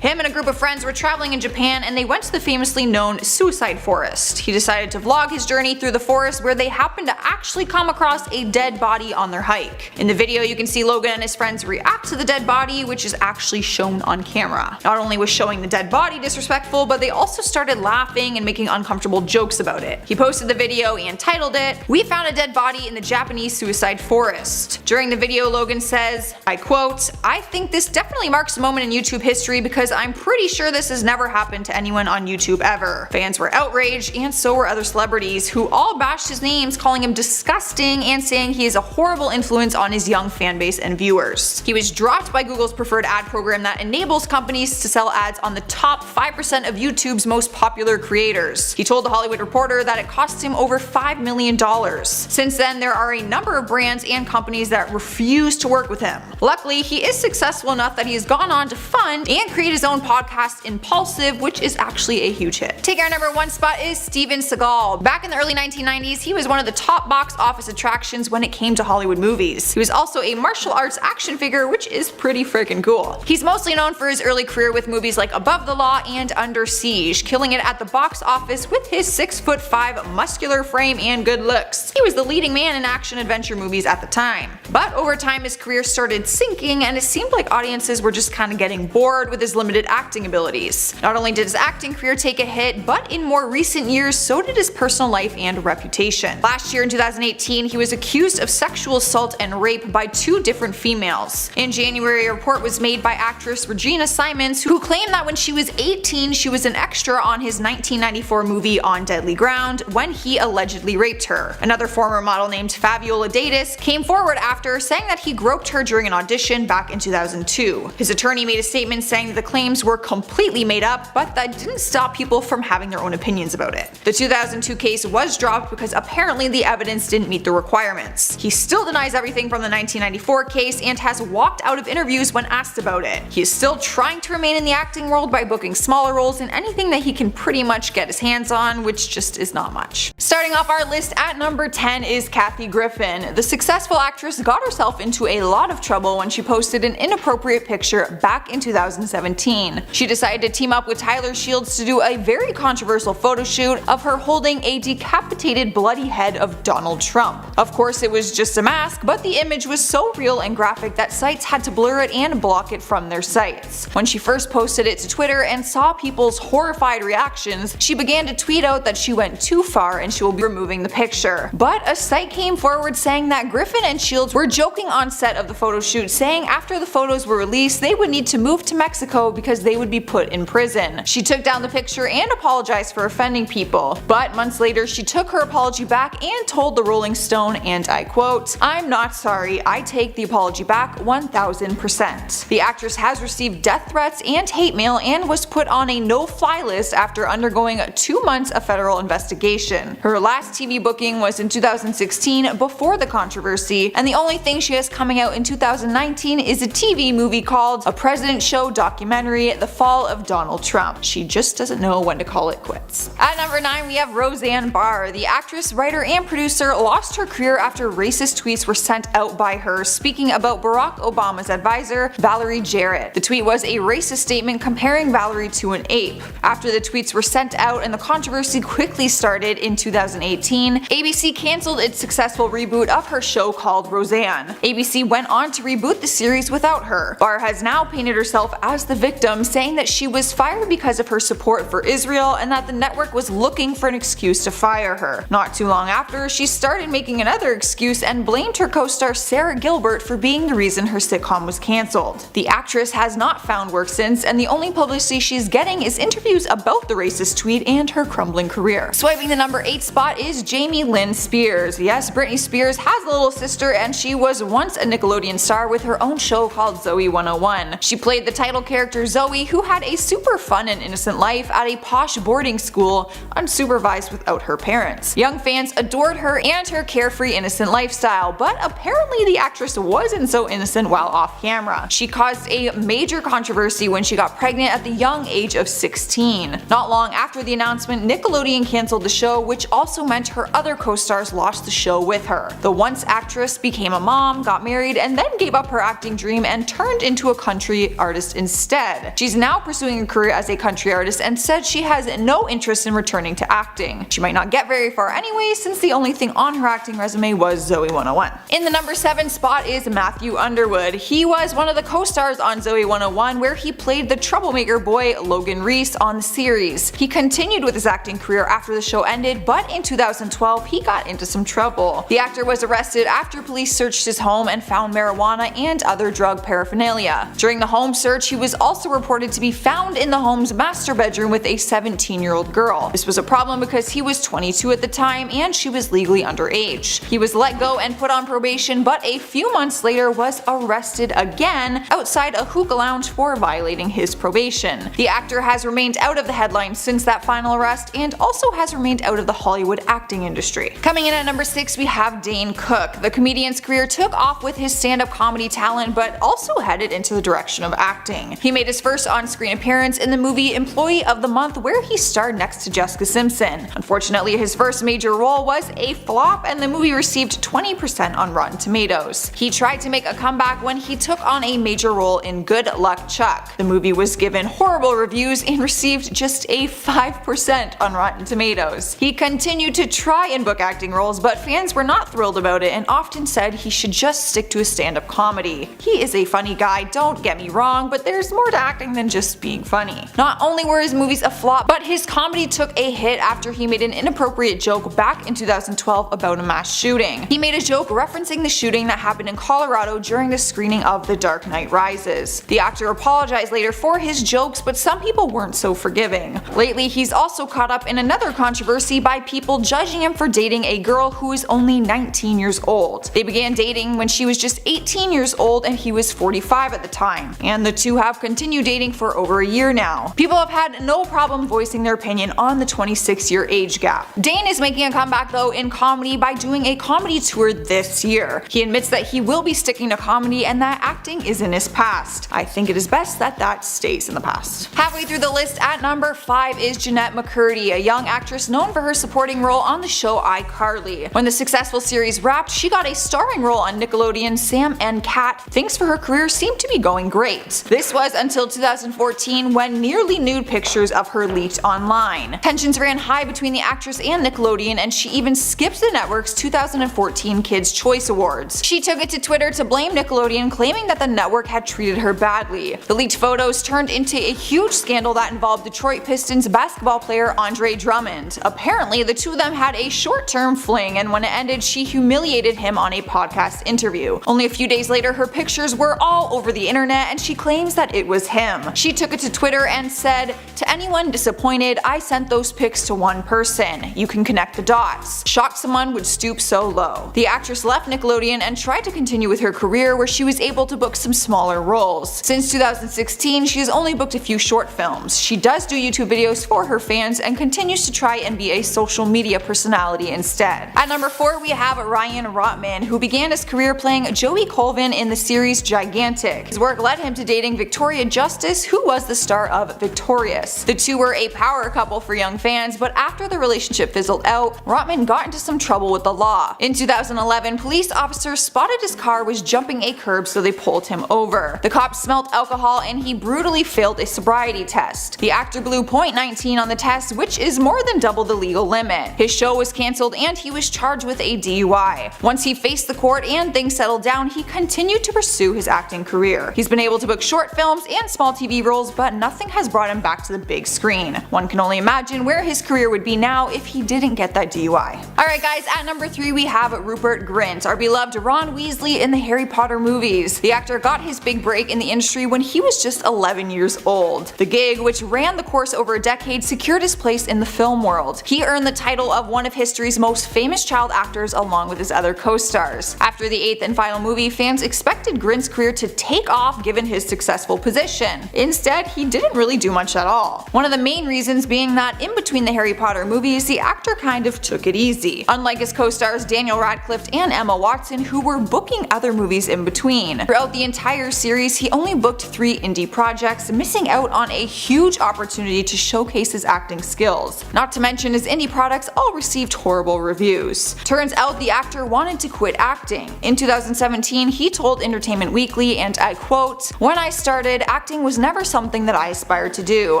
him and a group of friends were traveling in Japan and they went to the famously known suicide forest. He decided to vlog his journey through the forest where they happened to actually come across a dead body on their hike. In the video you can see Logan and his friends react to the dead body, which is actually shown on camera. Not only was showing the dead body disrespectful, but they also started laughing and making uncomfortable jokes about it. He posted the video and titled it, "We found a dead body in the Japanese suicide forest." During the video, Logan says, I quote, "I think this definitely marks a moment in YouTube history because I'm pretty sure this has never happened to anyone on YouTube ever." Fans were outraged and so were other celebrities who all bashed his names, calling him disgusting and saying he is a horrible influence on his young fan base and viewers. He was dropped by Google's preferred ad program that enables companies to sell ads on the top 5% of YouTube's most popular creators. He told The Hollywood Reporter that it cost him over $5 million. Since then, there are a number of brands and companies that refuse to work with him. Luckily, he is successful enough that he has gone on to fund and create his own podcast Impulsive, which is actually a huge hit. Taking our number 1 spot is Steven Seagal. Back in the early 1990s, he was one of the top box office attractions when it came to Hollywood movies. He was also a martial arts action figure, which is pretty freaking cool. He's mostly known for his early career with movies like Above the Law and Under Siege, killing it at the box office with his 6'5" muscular frame and good looks. He was the leading man in action adventure movies at the time. But over time his career started sinking and it seemed like audiences were just kind of getting bored with his limited acting abilities. Not only did his acting career take a hit, but in more recent years so did his personal life and reputation. Last year in 2018 he was accused of sexual assault and rape by 2 different females. In January a report was made by actress Regina Simons, who claimed that when she was 18 she was an extra on his 1994 movie On Deadly Ground when he allegedly raped her. Another former model named Fabiola Datis came forward after, saying that he groped her during an audition back in 2002. His attorney made a statement saying that the claims were completely made up, but that didn't stop people from having their own opinions about it. The 2002 case was dropped because apparently the evidence didn't meet the requirements. He still denies everything from the 1994 case and has walked out of interviews when asked about it. He is still trying to remain in the acting world by booking smaller roles in anything that he can pretty much get his hands on, which just is not much. Starting off our list at number 10 is Kathy Griffin. The successful actress got herself into a lot of trouble when she posted an inappropriate picture back in 2017. 2017. She decided to team up with Tyler Shields to do a very controversial photo shoot of her holding a decapitated bloody head of Donald Trump. Of course, it was just a mask, but the image was so real and graphic that sites had to blur it and block it from their sites. When she first posted it to Twitter and saw people's horrified reactions, she began to tweet out that she went too far and she will be removing the picture. But a site came forward saying that Griffin and Shields were joking on set of the photo shoot, saying after the photos were released they would need to move to Mexico because they would be put in prison. She took down the picture and apologized for offending people, but months later she took her apology back and told the Rolling Stone, and I quote, "I'm not sorry, I take the apology back 1000%. The actress has received death threats and hate mail and was put on a no-fly list after undergoing 2 months of federal investigation. Her last TV booking was in 2016 before the controversy, and the only thing she has coming out in 2019 is a TV movie called A President Show Documentary, The Fall of Donald Trump. She just doesn't know when to call it quits." At number 9 we have Roseanne Barr. The actress, writer, and producer lost her career after racist tweets were sent out by her speaking about Barack Obama's advisor, Valerie Jarrett. The tweet was a racist statement comparing Valerie to an ape. After the tweets were sent out and the controversy quickly started in 2018, ABC cancelled its successful reboot of her show called Roseanne. ABC went on to reboot the series without her. Barr has now painted herself as the victim, saying that she was fired because of her support for Israel and that the network was looking for an excuse to fire her. Not too long after, she started making another excuse and blamed her co-star Sarah Gilbert for being the reason her sitcom was cancelled. The actress has not found work since, and the only publicity she's getting is interviews about the racist tweet and her crumbling career. Swiping the number 8 spot is Jamie Lynn Spears. Yes, Britney Spears has a little sister, and she was once a Nickelodeon star with her own show called Zoe 101. She played the title character Zoe, who had a super fun and innocent life at a posh boarding school, unsupervised without her parents. Young fans adored her and her carefree, innocent lifestyle, but apparently the actress wasn't so innocent while off camera. She caused a major controversy when she got pregnant at the young age of 16. Not long after the announcement, Nickelodeon cancelled the show, which also meant her other co-stars lost the show with her. The once actress became a mom, got married, and then gave up her acting dream and turned into a country artist instead. She's now pursuing a career as a country artist and said she has no interest in returning to acting. She might not get very far anyway, since the only thing on her acting resume was Zoe 101. In the number 7 spot is Matthew Underwood. He was one of the co-stars on Zoe 101, where he played the troublemaker boy Logan Reese on the series. He continued with his acting career after the show ended, but in 2012 he got into some trouble. The actor was arrested after police searched his home and found marijuana and other drug paraphernalia. During the home search, he was also reported to be found in the home's master bedroom with a 17-year-old girl. This was a problem because he was 22 at the time and she was legally underage. He was let go and put on probation, but a few months later was arrested again outside a hookah lounge for violating his probation. The actor has remained out of the headlines since that final arrest and also has remained out of the Hollywood acting industry. Coming in at number 6 we have Dane Cook. The comedian's career took off with his stand-up comedy talent, but also headed into the direction of acting. He made his first on-screen appearance in the movie Employee of the Month, where he starred next to Jessica Simpson. Unfortunately, his first major role was a flop and the movie received 20% on Rotten Tomatoes. He tried to make a comeback when he took on a major role in Good Luck Chuck. The movie was given horrible reviews and received just a 5% on Rotten Tomatoes. He continued to try and book acting roles, but fans were not thrilled about it and often said he should just stick to his stand-up comedy. He is a funny guy, don't get me wrong, but there's more to acting than just being funny. Not only were his movies a flop, but his comedy took a hit after he made an inappropriate joke back in 2012 about a mass shooting. He made a joke referencing the shooting that happened in Colorado during the screening of The Dark Knight Rises. The actor apologized later for his jokes, but some people weren't so forgiving. Lately, he's also caught up in another controversy by people judging him for dating a girl who is only 19 years old. They began dating when she was just 18 years old and he was 45 at the time, and the two have continued dating for over a year now. People have had no problem voicing their opinion on the 26-year age gap. Dane is making a comeback though in comedy by doing a comedy tour this year. He admits that he will be sticking to comedy and that acting is in his past. I think it is best that that stays in the past. Halfway through the list at number 5 is Jeanette McCurdy, a young actress known for her supporting role on the show iCarly. When the successful series wrapped, she got a starring role on Nickelodeon's Sam and Cat. Things for her career seemed to be going great. This was until 2014 when nearly nude pictures of her leaked online. Tensions ran high between the actress and Nickelodeon, and she even skipped the network's 2014 Kids' Choice Awards. She took it to Twitter to blame Nickelodeon, claiming that the network had treated her badly. The leaked photos turned into a huge scandal that involved Detroit Pistons basketball player Andre Drummond. Apparently, the two of them had a short-term fling, and when it ended, she humiliated him on a podcast interview. Only a few days later, her pictures were all over the internet, and she claims that it was him. She took it to Twitter and said, "To anyone disappointed, I sent those pics to one person. You can connect the dots. Shocked someone would stoop so low." The actress left Nickelodeon and tried to continue with her career, where she was able to book some smaller roles. Since 2016, she has only booked a few short films. She does do YouTube videos for her fans and continues to try and be a social media personality instead. At number 4, we have Ryan Rotman, who began his career playing Joey Colvin in the series Gigantic. His work led him to dating Victoria Justice, who was the star of Victorious. The two were a power couple for young fans, but after the relationship fizzled out, Rotman got into some trouble with the law. In 2011, police officers spotted his car was jumping a curb, so they pulled him over. The cops smelled alcohol and he brutally failed a sobriety test. The actor blew .19 on the test, which is more than double the legal limit. His show was cancelled and he was charged with a DUI. Once he faced the court and things settled down, he continued to pursue his acting career. He's been able to book short films and small TV roles, but nothing has brought him back to the big screen. One can only imagine where his career would be now if he didn't get that DUI. Alright guys, at number 3 we have Rupert Grint, our beloved Ron Weasley in the Harry Potter movies. The actor got his big break in the industry when he was just 11 years old. The gig, which ran the course over a decade, secured his place in the film world. He earned the title of one of history's most famous child actors along with his other co-stars. After the 8th and final movie, fans expected Grint's career to take off given his successful position. Instead, he didn't really do much at all. One of the main reasons being that in between the Harry Potter movies, the actor kind of took it easy. Unlike his co-stars Daniel Radcliffe and Emma Watson, who were booking other movies in between. Throughout the entire series, he only booked 3 indie projects, missing out on a huge opportunity to showcase his acting skills. Not to mention his indie products all received horrible reviews. Turns out the actor wanted to quit acting. In 2017, he told Entertainment Weekly, and I quote, "When I started, acting was never something that I aspired to do.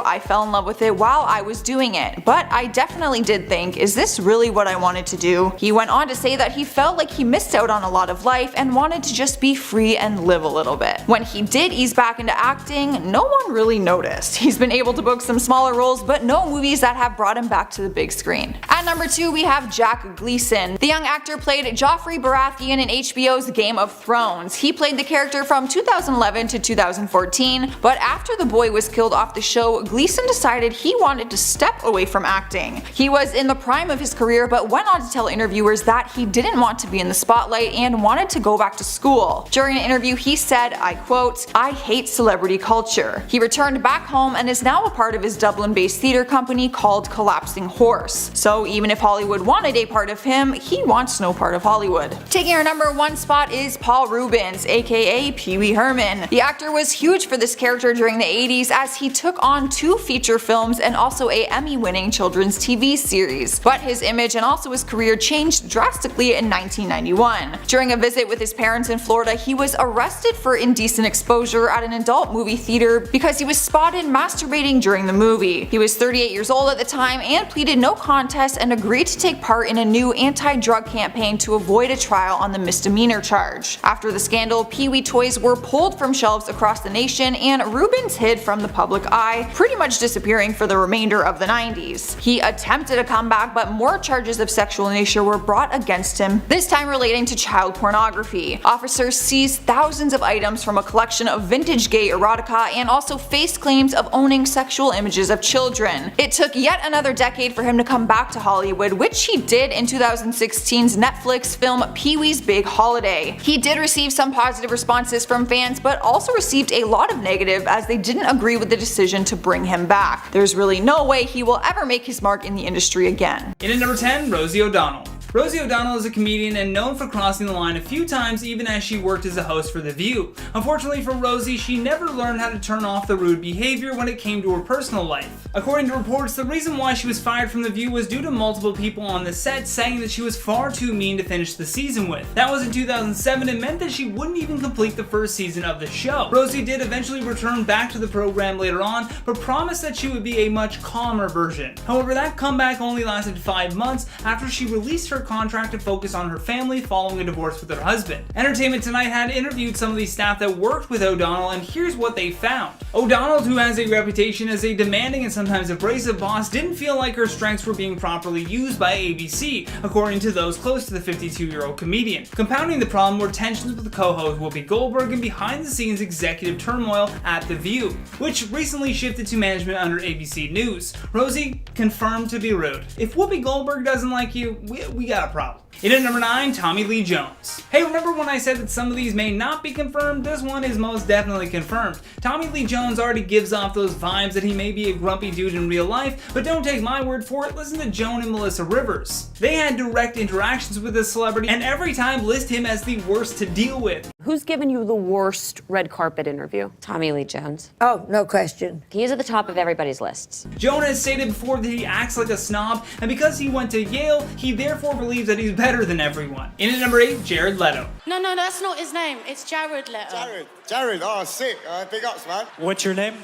I fell in love with it while I was doing it, but I definitely did think, is this really what I wanted to do?" He went on to say that he felt like he missed out on a lot of life and wanted to just be free and live a little bit. When he did ease back into acting, no one really noticed. He's been able to book some smaller roles, but no movies that have brought him back to the big screen. At number 2 we have Jack Gleeson. The young actor played Joffrey Baratheon in HBO's Game of Thrones. He played the character from 2011 to 2014, but after the boy was killed off the show, Gleeson decided he wanted to step away from acting. He was in the prime of his career, but went on to tell interviewers that he didn't want to be in the spotlight and wanted to go back to school. During an interview, he said, I quote, "I hate celebrity culture." He returned back home and is now a part of his Dublin-based theatre company called Collapsing Horse. So even if Hollywood wanted a part of him, he wants no part of Hollywood. Taking our number 1 spot is Paul Reubens, aka Pee Wee Herman. The actor was huge for this character during the 80s as he took on 2 feature films and also a Emmy-winning children's TV series. But his image and also his career changed drastically in 1991. During a visit with his parents in Florida, he was arrested for indecent exposure at an adult movie theater because he was spotted masturbating during the movie. He was 38 years old at the time and pleaded no contest and agreed to take part in a new anti-drug campaign to avoid a trial on the misdemeanor charge. After the scandal, Pee-wee toys were pulled from shelves across the nation and Reubens hid from the public eye, pretty much disappearing for the remainder of the 90s. He attempted a comeback, but more charges of sexual nature were brought against him, this time relating to child pornography. Officers seized thousands of items from a collection of vintage gay erotica and also faced claims of owning sexual images of children. It took yet another decade for him to come back to Hollywood, which he did in 2016's Netflix film Pee-wee's Big Holiday. He did receive some positive responses from fans, but also received a lot of negative as they didn't agree with the decision to bring him back. There's really no way he will ever make his mark in the industry again. In at number 10, Rosie O'Donnell. Rosie O'Donnell is a comedian and known for crossing the line a few times even as she worked as a host for The View. Unfortunately for Rosie, she never learned how to turn off the rude behavior when it came to her personal life. According to reports, the reason why she was fired from The View was due to multiple people on the set saying that she was far too mean to finish the season with. That was in 2007 and meant that she wouldn't even complete the first season of the show. Rosie did eventually return back to the program later on, but promised that she would be a much calmer version. However, that comeback only lasted 5 months after she released her contract to focus on her family following a divorce with her husband. Entertainment Tonight had interviewed some of the staff that worked with O'Donnell, and here's what they found. O'Donnell, who has a reputation as a demanding and sometimes abrasive boss, didn't feel like her strengths were being properly used by ABC, according to those close to the 52-year-old comedian. Compounding the problem were tensions with co-host Whoopi Goldberg and behind-the-scenes executive turmoil at The View, which recently shifted to management under ABC News. Rosie confirmed to be rude. If Whoopi Goldberg doesn't like you, we got a problem. In at number 9, Tommy Lee Jones. Hey, remember when I said that some of these may not be confirmed? This one is most definitely confirmed. Tommy Lee Jones already gives off those vibes that he may be a grumpy dude in real life, but don't take my word for it, listen to Joan and Melissa Rivers. They had direct interactions with this celebrity and every time list him as the worst to deal with. Who's given you the worst red carpet interview? Tommy Lee Jones. Oh, no question. He is at the top of everybody's lists. Joan has stated before that he acts like a snob, and because he went to Yale, he therefore believes that he's better than everyone. In at number 8, Jared Leto. No, that's not his name. It's Jared Leto. Jared, oh, sick. Big ups, man. What's your name?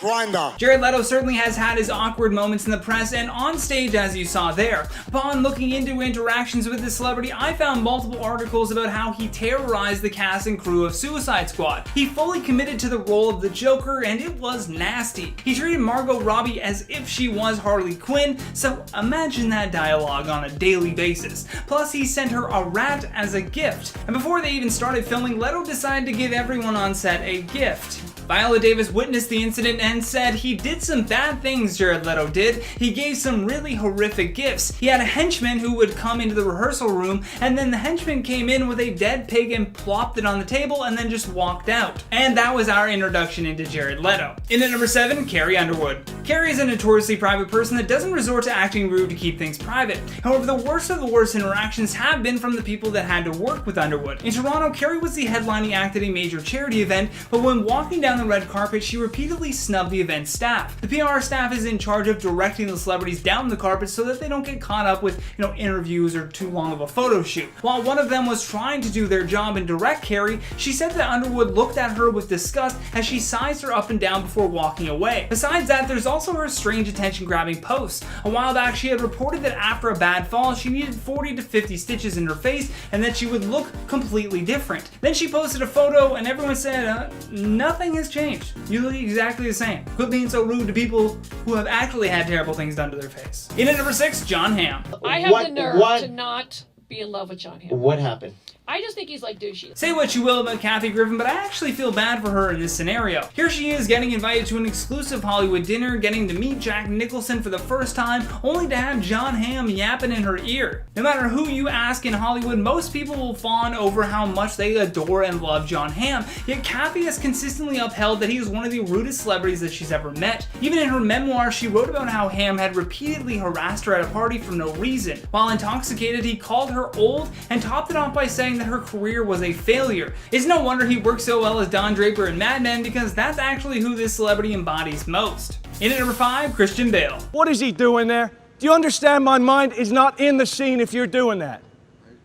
Grinder. Jared Leto certainly has had his awkward moments in the press and on stage, as you saw there. Upon looking into interactions with this celebrity, I found multiple articles about how he terrorized the cast and crew of Suicide Squad. He fully committed to the role of the Joker, and it was nasty. He treated Margot Robbie as if she was Harley Quinn, so imagine that dialogue on a daily basis. Plus, he sent her a rat as a gift. And before they even started filming, Leto decided to give everyone on set a gift. Viola Davis witnessed the incident and said he did some bad things, Jared Leto did. He gave some really horrific gifts. He had a henchman who would come into the rehearsal room, and then the henchman came in with a dead pig and plopped it on the table and then just walked out. And that was our introduction into Jared Leto. In at number 7, Carrie Underwood. Carrie is a notoriously private person that doesn't resort to acting rude to keep things private. However, the worst of the worst interactions have been from the people that had to work with Underwood. In Toronto, Carrie was the headlining act at a major charity event, but when walking down the red carpet, she repeatedly snubbed the event staff. The PR staff is in charge of directing the celebrities down the carpet so that they don't get caught up with, interviews or too long of a photo shoot. While one of them was trying to do their job and direct Carrie, she said that Underwood looked at her with disgust as she sized her up and down before walking away. Besides that, there's also her strange attention-grabbing posts. A while back, she had reported that after a bad fall, she needed 40 to 50 stitches in her face and that she would look completely different. Then she posted a photo and everyone said, nothing has changed. You look exactly the same. Quit being so rude to people who have actually had terrible things done to their face. In at number 6, John Hamm. I have the nerve to not be in love with John Hamm. What happened? I just think he's like douchey. Say what you will about Kathy Griffin, but I actually feel bad for her in this scenario. Here she is getting invited to an exclusive Hollywood dinner, getting to meet Jack Nicholson for the first time, only to have John Hamm yapping in her ear. No matter who you ask in Hollywood, most people will fawn over how much they adore and love John Hamm, yet Kathy has consistently upheld that he is one of the rudest celebrities that she's ever met. Even in her memoir, she wrote about how Hamm had repeatedly harassed her at a party for no reason. While intoxicated, he called her old and topped it off by saying that her career was a failure. It's no wonder he worked so well as Don Draper in Mad Men, because that's actually who this celebrity embodies most. In at number 5, Christian Bale. What is he doing there? Do you understand my mind is not in the scene if you're doing that?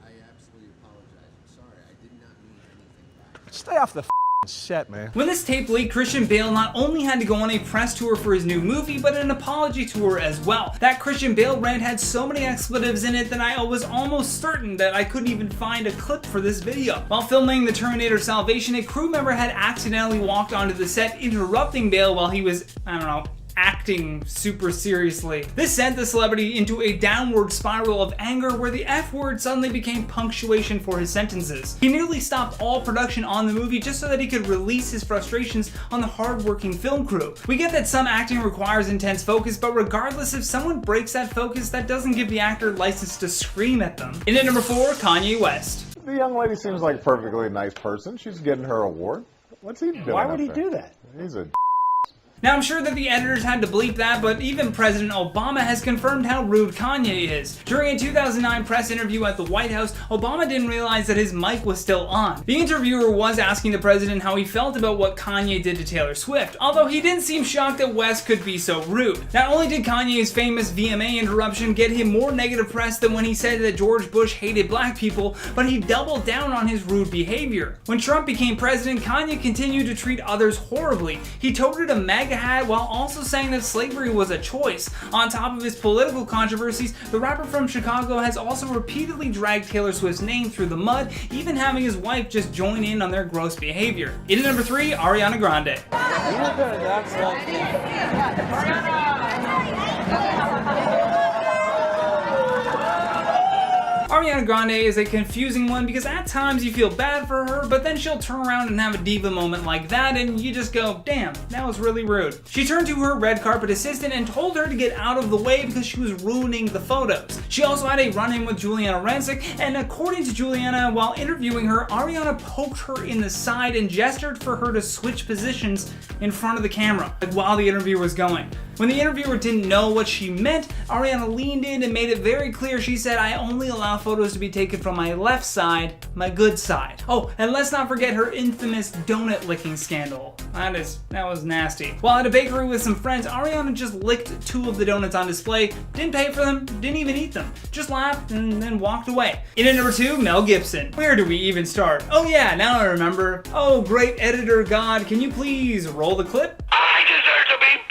I absolutely apologize. I'm sorry. I did not mean anything by it. Stay off the set, man. When this tape leaked, Christian Bale not only had to go on a press tour for his new movie, but an apology tour as well. That Christian Bale rant had so many expletives in it that I was almost certain that I couldn't even find a clip for this video. While filming The Terminator Salvation, a crew member had accidentally walked onto the set, interrupting Bale while he was, acting super seriously. This sent the celebrity into a downward spiral of anger where the F word suddenly became punctuation for his sentences. He nearly stopped all production on the movie just so that he could release his frustrations on the hard-working film crew. We get that some acting requires intense focus, but regardless, if someone breaks that focus, that doesn't give the actor license to scream at them. In at number 4, Kanye West. The young lady seems like a perfectly nice person. She's getting her award. What's he doing? Why would he do that? He's a Now I'm sure that the editors had to bleep that, but even President Obama has confirmed how rude Kanye is. During a 2009 press interview at the White House, Obama didn't realize that his mic was still on. The interviewer was asking the president how he felt about what Kanye did to Taylor Swift, although he didn't seem shocked that West could be so rude. Not only did Kanye's famous VMA interruption get him more negative press than when he said that George Bush hated black people, but he doubled down on his rude behavior. When Trump became president, Kanye continued to treat others horribly. He toted a MAGA hat while also saying that slavery was a choice. On top of his political controversies, the rapper from Chicago has also repeatedly dragged Taylor Swift's name through the mud, even having his wife just join in on their gross behavior. In at number 3, Ariana Grande. Ariana Grande is a confusing one because at times you feel bad for her, but then she'll turn around and have a diva moment like that and you just go, damn, that was really rude. She turned to her red carpet assistant and told her to get out of the way because she was ruining the photos. She also had a run-in with Juliana Rancic, and according to Juliana, while interviewing her, Ariana poked her in the side and gestured for her to switch positions in front of the camera, like while the interview was going. When the interviewer didn't know what she meant, Ariana leaned in and made it very clear. She said, "I only allow photos to be taken from my left side, my good side." Oh, and let's not forget her infamous donut licking scandal. That was nasty. While at a bakery with some friends, Ariana just licked 2 of the donuts on display, didn't pay for them, didn't even eat them, just laughed and then walked away. In at number 2, Mel Gibson. Where do we even start? Oh yeah, now I remember. Oh, great editor God, can you please roll the clip? I deserve to be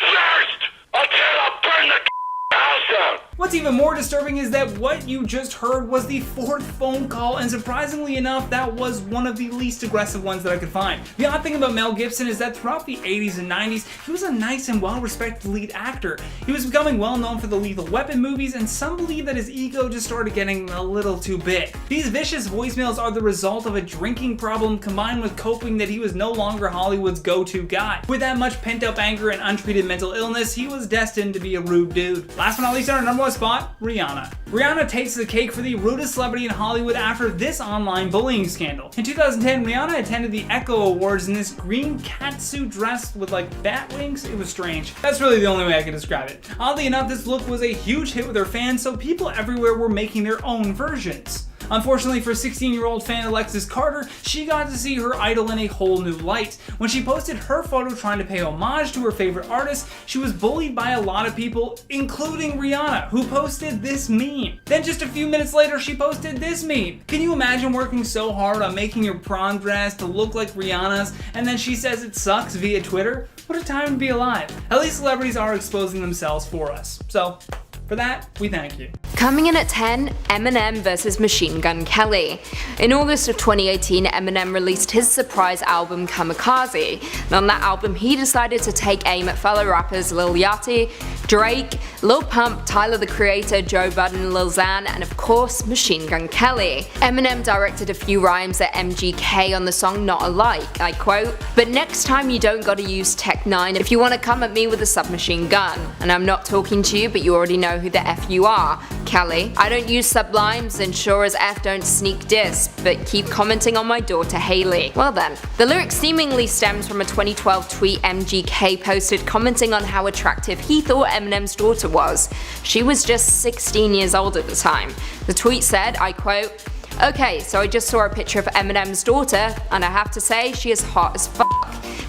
first until I burn the house down. What's even more disturbing is that what you just heard was the 4th phone call, and surprisingly enough, that was one of the least aggressive ones that I could find. The odd thing about Mel Gibson is that throughout the 80s and 90s, he was a nice and well-respected lead actor. He was becoming well-known for the Lethal Weapon movies, and some believe that his ego just started getting a little too big. These vicious voicemails are the result of a drinking problem combined with coping that he was no longer Hollywood's go-to guy. With that much pent-up anger and untreated mental illness, he was destined to be a rude dude. Last but not least, on our number 1 spot, Rihanna. Rihanna takes the cake for the rudest celebrity in Hollywood after this online bullying scandal. In 2010, Rihanna attended the Echo Awards in this green catsuit dress with like bat wings. It was strange. That's really the only way I can describe it. Oddly enough, this look was a huge hit with her fans, so people everywhere were making their own versions. Unfortunately for 16-year-old fan Alexis Carter, she got to see her idol in a whole new light. When she posted her photo trying to pay homage to her favorite artist, she was bullied by a lot of people, including Rihanna, who posted this meme. Then just a few minutes later, she posted this meme. Can you imagine working so hard on making your prom dress to look like Rihanna's, and then she says it sucks via Twitter? What a time to be alive. At least celebrities are exposing themselves for us. So, for that, we thank you. Coming in at 10, Eminem vs Machine Gun Kelly. In August of 2018, Eminem released his surprise album Kamikaze, and on that album he decided to take aim at fellow rappers Lil Yachty, Drake, Lil Pump, Tyler the Creator, Joe Budden, Lil Xan, and of course Machine Gun Kelly. Eminem directed a few rhymes at MGK on the song Not Alike, I quote, "But next time you don't gotta use Tech 9 if you wanna come at me with a submachine gun. And I'm not talking to you, but you already know who the F you are, Kelly. I don't use sublimes and sure as F don't sneak diss, but keep commenting on my daughter Haley." Well then, the lyric seemingly stems from a 2012 tweet MGK posted commenting on how attractive he thought Eminem's daughter was. She was just 16 years old at the time. The tweet said, I quote, "Okay, so I just saw a picture of Eminem's daughter, and I have to say she is hot as fuck.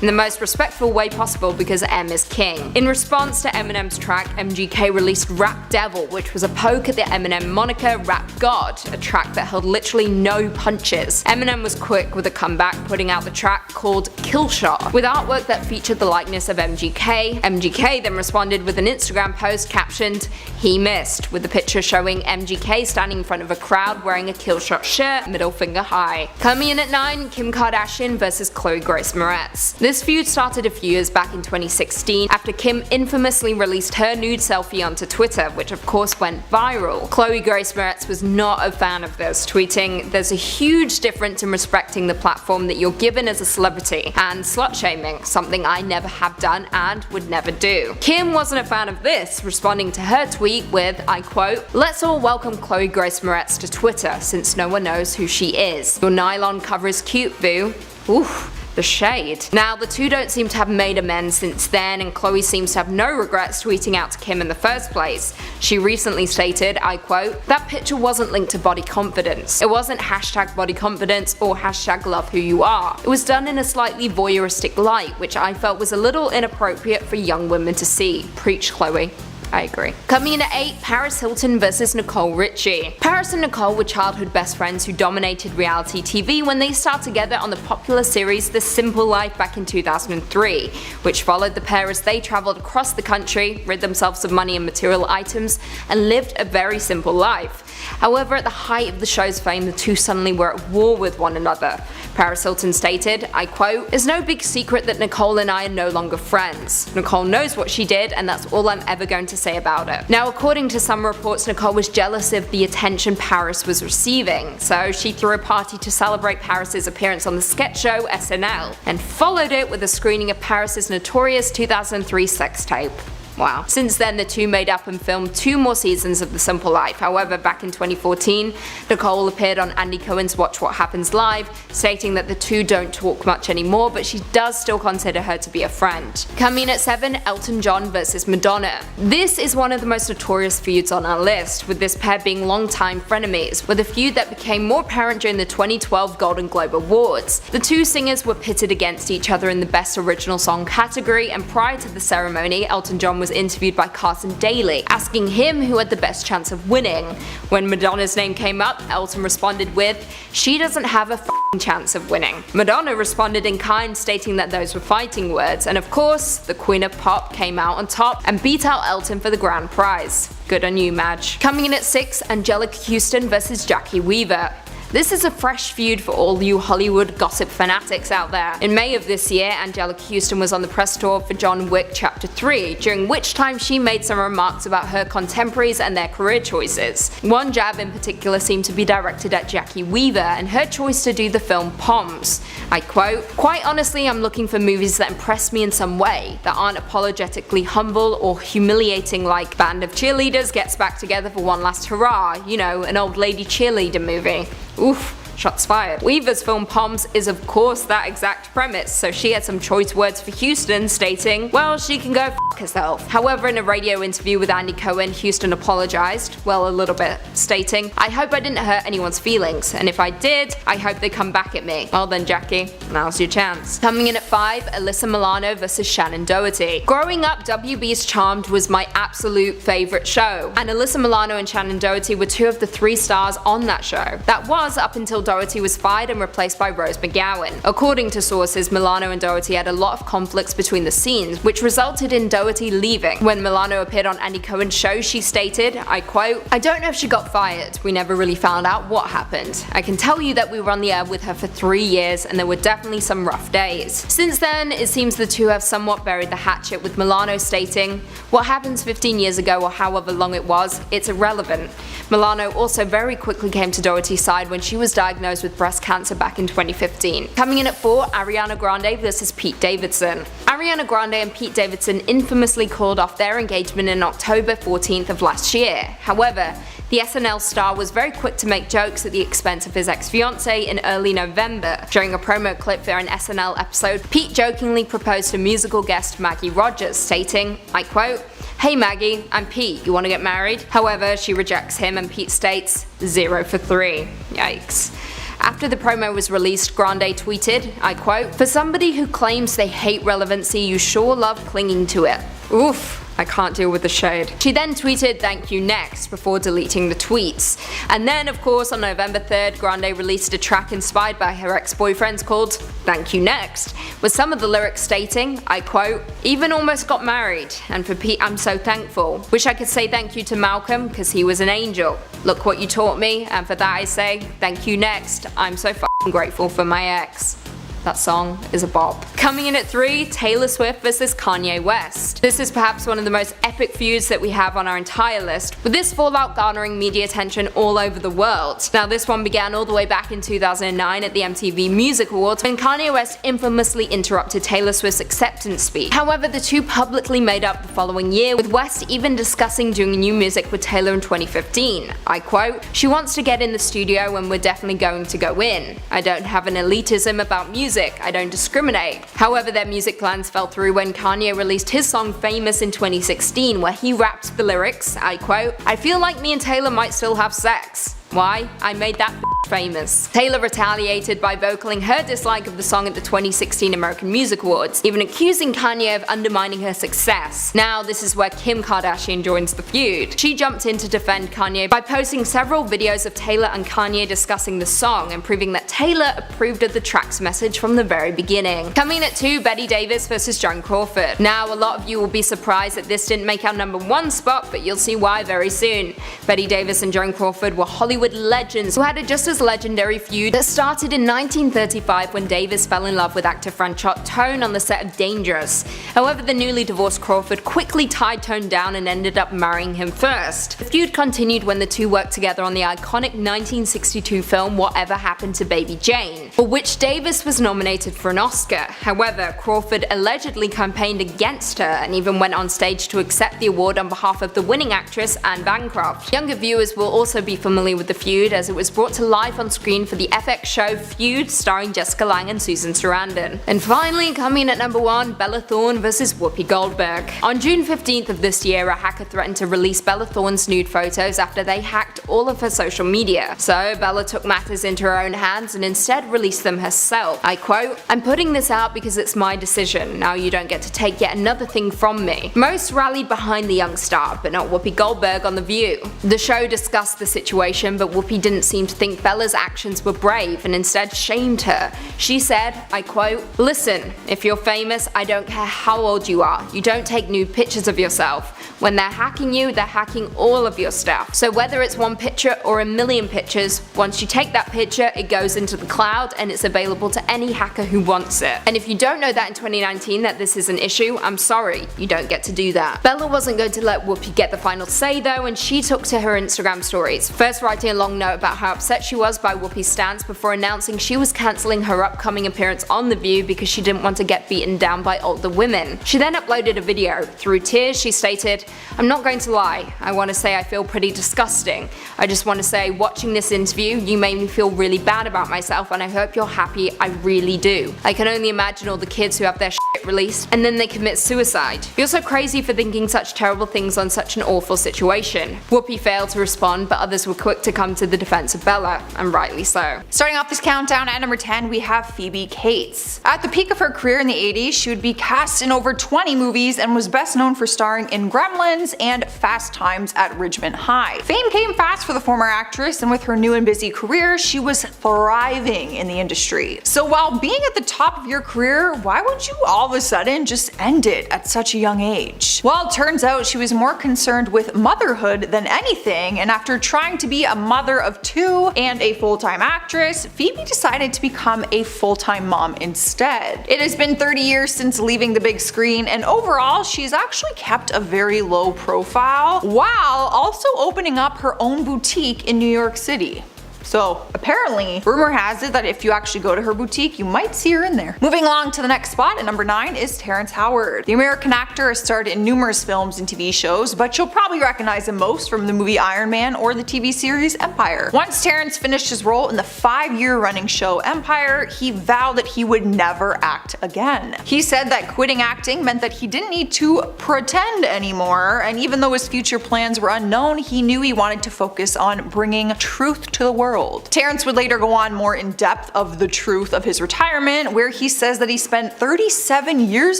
In the most respectful way possible because M is king." In response to Eminem's track, MGK released Rap Devil, which was a poke at the Eminem moniker Rap God, a track that held literally no punches. Eminem was quick with a comeback, putting out the track called Kill Shot, with artwork that featured the likeness of MGK. MGK then responded with an Instagram post captioned, "He missed," with the picture showing MGK standing in front of a crowd wearing a Kill Shot shirt, middle finger high. Coming in at 9, Kim Kardashian vs Chloe Grace Moretz. This feud started a few years back in 2016 after Kim infamously released her nude selfie onto Twitter, which of course went viral. Chloe Grace Moretz was not a fan of this, tweeting, "There's a huge difference in respecting the platform that you're given as a celebrity, and slut-shaming, something I never have done and would never do." Kim wasn't a fan of this, responding to her tweet with, I quote, "Let's all welcome Chloe Grace Moretz to Twitter since no one knows who she is. Your nylon cover is cute, boo." Oof. The shade. Now, the two don't seem to have made amends since then, and Khloe seems to have no regrets tweeting out to Kim in the first place. She recently stated, I quote, "That picture wasn't linked to body confidence. It wasn't hashtag body confidence or hashtag love who you are. It was done in a slightly voyeuristic light, which I felt was a little inappropriate for young women to see." Preach, Khloe. I agree. Coming in at 8, Paris Hilton versus Nicole Richie. Paris and Nicole were childhood best friends who dominated reality TV when they starred together on the popular series The Simple Life back in 2003, which followed the pair as they travelled across the country, rid themselves of money and material items, and lived a very simple life. However, at the height of the show's fame, the two suddenly were at war with one another. Paris Hilton stated, I quote, "It's no big secret that Nicole and I are no longer friends. Nicole knows what she did, and that's all I'm ever going to say about it." Now, according to some reports, Nicole was jealous of the attention Paris was receiving, so she threw a party to celebrate Paris's appearance on the sketch show SNL, and followed it with a screening of Paris's notorious 2003 sex tape. Wow. Since then, the two made up and filmed 2 more seasons of The Simple Life. However, back in 2014, Nicole appeared on Andy Cohen's Watch What Happens Live, stating that the two don't talk much anymore, but she does still consider her to be a friend. Coming in at 7, Elton John versus Madonna. This is one of the most notorious feuds on our list, with this pair being longtime frenemies, with a feud that became more apparent during the 2012 Golden Globe Awards. The two singers were pitted against each other in the Best Original Song category, and prior to the ceremony, Elton John was interviewed by Carson Daly, asking him who had the best chance of winning. When Madonna's name came up, Elton responded with, "She doesn't have a f***ing chance of winning." Madonna responded in kind, stating that those were fighting words, and of course, the Queen of Pop came out on top and beat out Elton for the grand prize. Good on you, Madge. Coming in at 6, Angelica Houston versus Jackie Weaver. This is a fresh feud for all you Hollywood gossip fanatics out there. In May of this year, Angelica Houston was on the press tour for John Wick Chapter 3, during which time she made some remarks about her contemporaries and their career choices. One jab in particular seemed to be directed at Jackie Weaver and her choice to do the film Poms. I quote, "Quite honestly, I'm looking for movies that impress me in some way, that aren't apologetically humble or humiliating like Band of Cheerleaders gets back together for one last hurrah, you know, an old lady cheerleader movie." Oof. Shots fired. Weaver's film Poms is of course that exact premise, so she had some choice words for Houston, stating, well, she can go f*** herself. However, in a radio interview with Andy Cohen, Houston apologized, well, a little bit, stating, "I hope I didn't hurt anyone's feelings, and if I did, I hope they come back at me." Well then, Jackie, now's your chance. Coming in at 5, Alyssa Milano versus Shannon Doherty. Growing up, WB's Charmed was my absolute favorite show, and Alyssa Milano and Shannon Doherty were 2 of the 3 stars on that show. That was up until Doherty was fired and replaced by Rose McGowan. According to sources, Milano and Doherty had a lot of conflicts between the scenes, which resulted in Doherty leaving. When Milano appeared on Andy Cohen's show, she stated, I quote, "I don't know if she got fired. We never really found out what happened. I can tell you that we were on the air with her for 3 years and there were definitely some rough days." Since then, it seems the two have somewhat buried the hatchet, with Milano stating, "What happens 15 years ago or however long it was, it's irrelevant." Milano also very quickly came to Doherty's side when she was diagnosed with breast cancer back in 2015. Coming in at 4, Ariana Grande versus Pete Davidson. Ariana Grande and Pete Davidson infamously called off their engagement in October 14th of last year. However, the SNL star was very quick to make jokes at the expense of his ex-fiancée in early November. During a promo clip for an SNL episode, Pete jokingly proposed to musical guest Maggie Rogers, stating, I quote, "Hey Maggie, I'm Pete, you want to get married?" However, she rejects him and Pete states, 0 for 3. Yikes. After the promo was released, Grande tweeted, I quote, "For somebody who claims they hate relevancy, you sure love clinging to it." Oof. I can't deal with the shade. She then tweeted "thank you next" before deleting the tweets. And then of course on November 3rd, Grande released a track inspired by her ex-boyfriends called "Thank You Next," with some of the lyrics stating, I quote, "Even almost got married, and for Pete I'm so thankful. Wish I could say thank you to Malcolm, cause he was an angel. Look what you taught me, and for that I say, thank you next. I'm so f***ing grateful for my ex." That song is a bop. Coming in at 3, Taylor Swift versus Kanye West. This is perhaps one of the most epic feuds that we have on our entire list, with this fallout garnering media attention all over the world. Now this one began all the way back in 2009 at the MTV Music Awards, when Kanye West infamously interrupted Taylor Swift's acceptance speech. However, the two publicly made up the following year, with West even discussing doing new music with Taylor in 2015. I quote, "She wants to get in the studio and we're definitely going to go in. I don't have an elitism about music, music, I don't discriminate. However, their music plans fell through when Kanye released his song Famous in 2016, where he rapped the lyrics, I quote, "I feel like me and Taylor might still have sex. Why? I made that famous." Taylor retaliated by vocaling her dislike of the song at the 2016 American Music Awards, even accusing Kanye of undermining her success. Now, this is where Kim Kardashian joins the feud. She jumped in to defend Kanye by posting several videos of Taylor and Kanye discussing the song and proving that Taylor approved of the track's message from the very beginning. Coming at 2, Betty Davis vs. Joan Crawford. Now, a lot of you will be surprised that this didn't make our #1 spot, but you'll see why very soon. Betty Davis and Joan Crawford were Hollywood legends who had a just as legendary feud that started in 1935 when Davis fell in love with actor Franchot Tone on the set of Dangerous. However, the newly divorced Crawford quickly tied Tone down and ended up marrying him first. The feud continued when the two worked together on the iconic 1962 film Whatever Happened to Baby Jane, for which Davis was nominated for an Oscar. However, Crawford allegedly campaigned against her and even went on stage to accept the award on behalf of the winning actress Anne Bancroft. Younger viewers will also be familiar with the feud as it was brought to life on screen for the FX show Feud starring Jessica Lange and Susan Sarandon. And finally, coming at #1, Bella Thorne vs. Whoopi Goldberg. On June 15th of this year, a hacker threatened to release Bella Thorne's nude photos after they hacked all of her social media. So Bella took matters into her own hands and instead released them herself. I quote, "I'm putting this out because it's my decision. Now you don't get to take yet another thing from me." Most rallied behind the young star, but not Whoopi Goldberg on The View. The show discussed the situation, but Whoopi didn't seem to think Bella's actions were brave and instead shamed her. She said, I quote, "Listen, if you're famous, I don't care how old you are. You don't take nude pictures of yourself. When they're hacking you, they're hacking all of your stuff. So whether it's one picture or a million pictures, once you take that picture, it goes into the cloud and it's available to any hacker who wants it. And if you don't know that in 2019 that this is an issue, I'm sorry, you don't get to do that." Bella wasn't going to let Whoopi get the final say though, and she took to her Instagram stories, first writing a long note about how upset she was by Whoopi's stance before announcing she was cancelling her upcoming appearance on The View because she didn't want to get beaten down by older women. She then uploaded a video. Through tears, she stated, "I'm not going to lie, I want to say I feel pretty disgusting. I just want to say, watching this interview, you made me feel really bad about myself and I hope you're happy, I really do. I can only imagine all the kids who have their shit released and then they commit suicide. You're so crazy for thinking such terrible things on such an awful situation." Whoopi failed to respond, but others were quick to come to the defense of Bella, and rightly so. Starting off this countdown at #10, we have Phoebe Cates. At the peak of her career in the 80s, she would be cast in over 20 movies and was best known for starring in Gremlins and Fast Times at Ridgemont High. Fame came fast for the former actress, and with her new and busy career, she was thriving in the industry. So while being at the top of your career, why would you all of a sudden just end it at such a young age? Well, it turns out she was more concerned with motherhood than anything, and after trying to be a mother of 2 and a full-time actress, Phoebe decided to become a full-time mom instead. It has been 30 years since leaving the big screen, and overall she's actually kept a very low profile while also opening up her own boutique in New York City. So apparently, rumor has it that if you actually go to her boutique, you might see her in there. Moving along to the next spot at #9 is Terrence Howard. The American actor has starred in numerous films and TV shows, but you'll probably recognize him most from the movie Iron Man or the TV series Empire. Once Terrence finished his role in the 5-year running show Empire, he vowed that he would never act again. He said that quitting acting meant that he didn't need to pretend anymore, and even though his future plans were unknown, he knew he wanted to focus on bringing truth to the world. Terrence would later go on more in depth of the truth of his retirement, where he says that he spent 37 years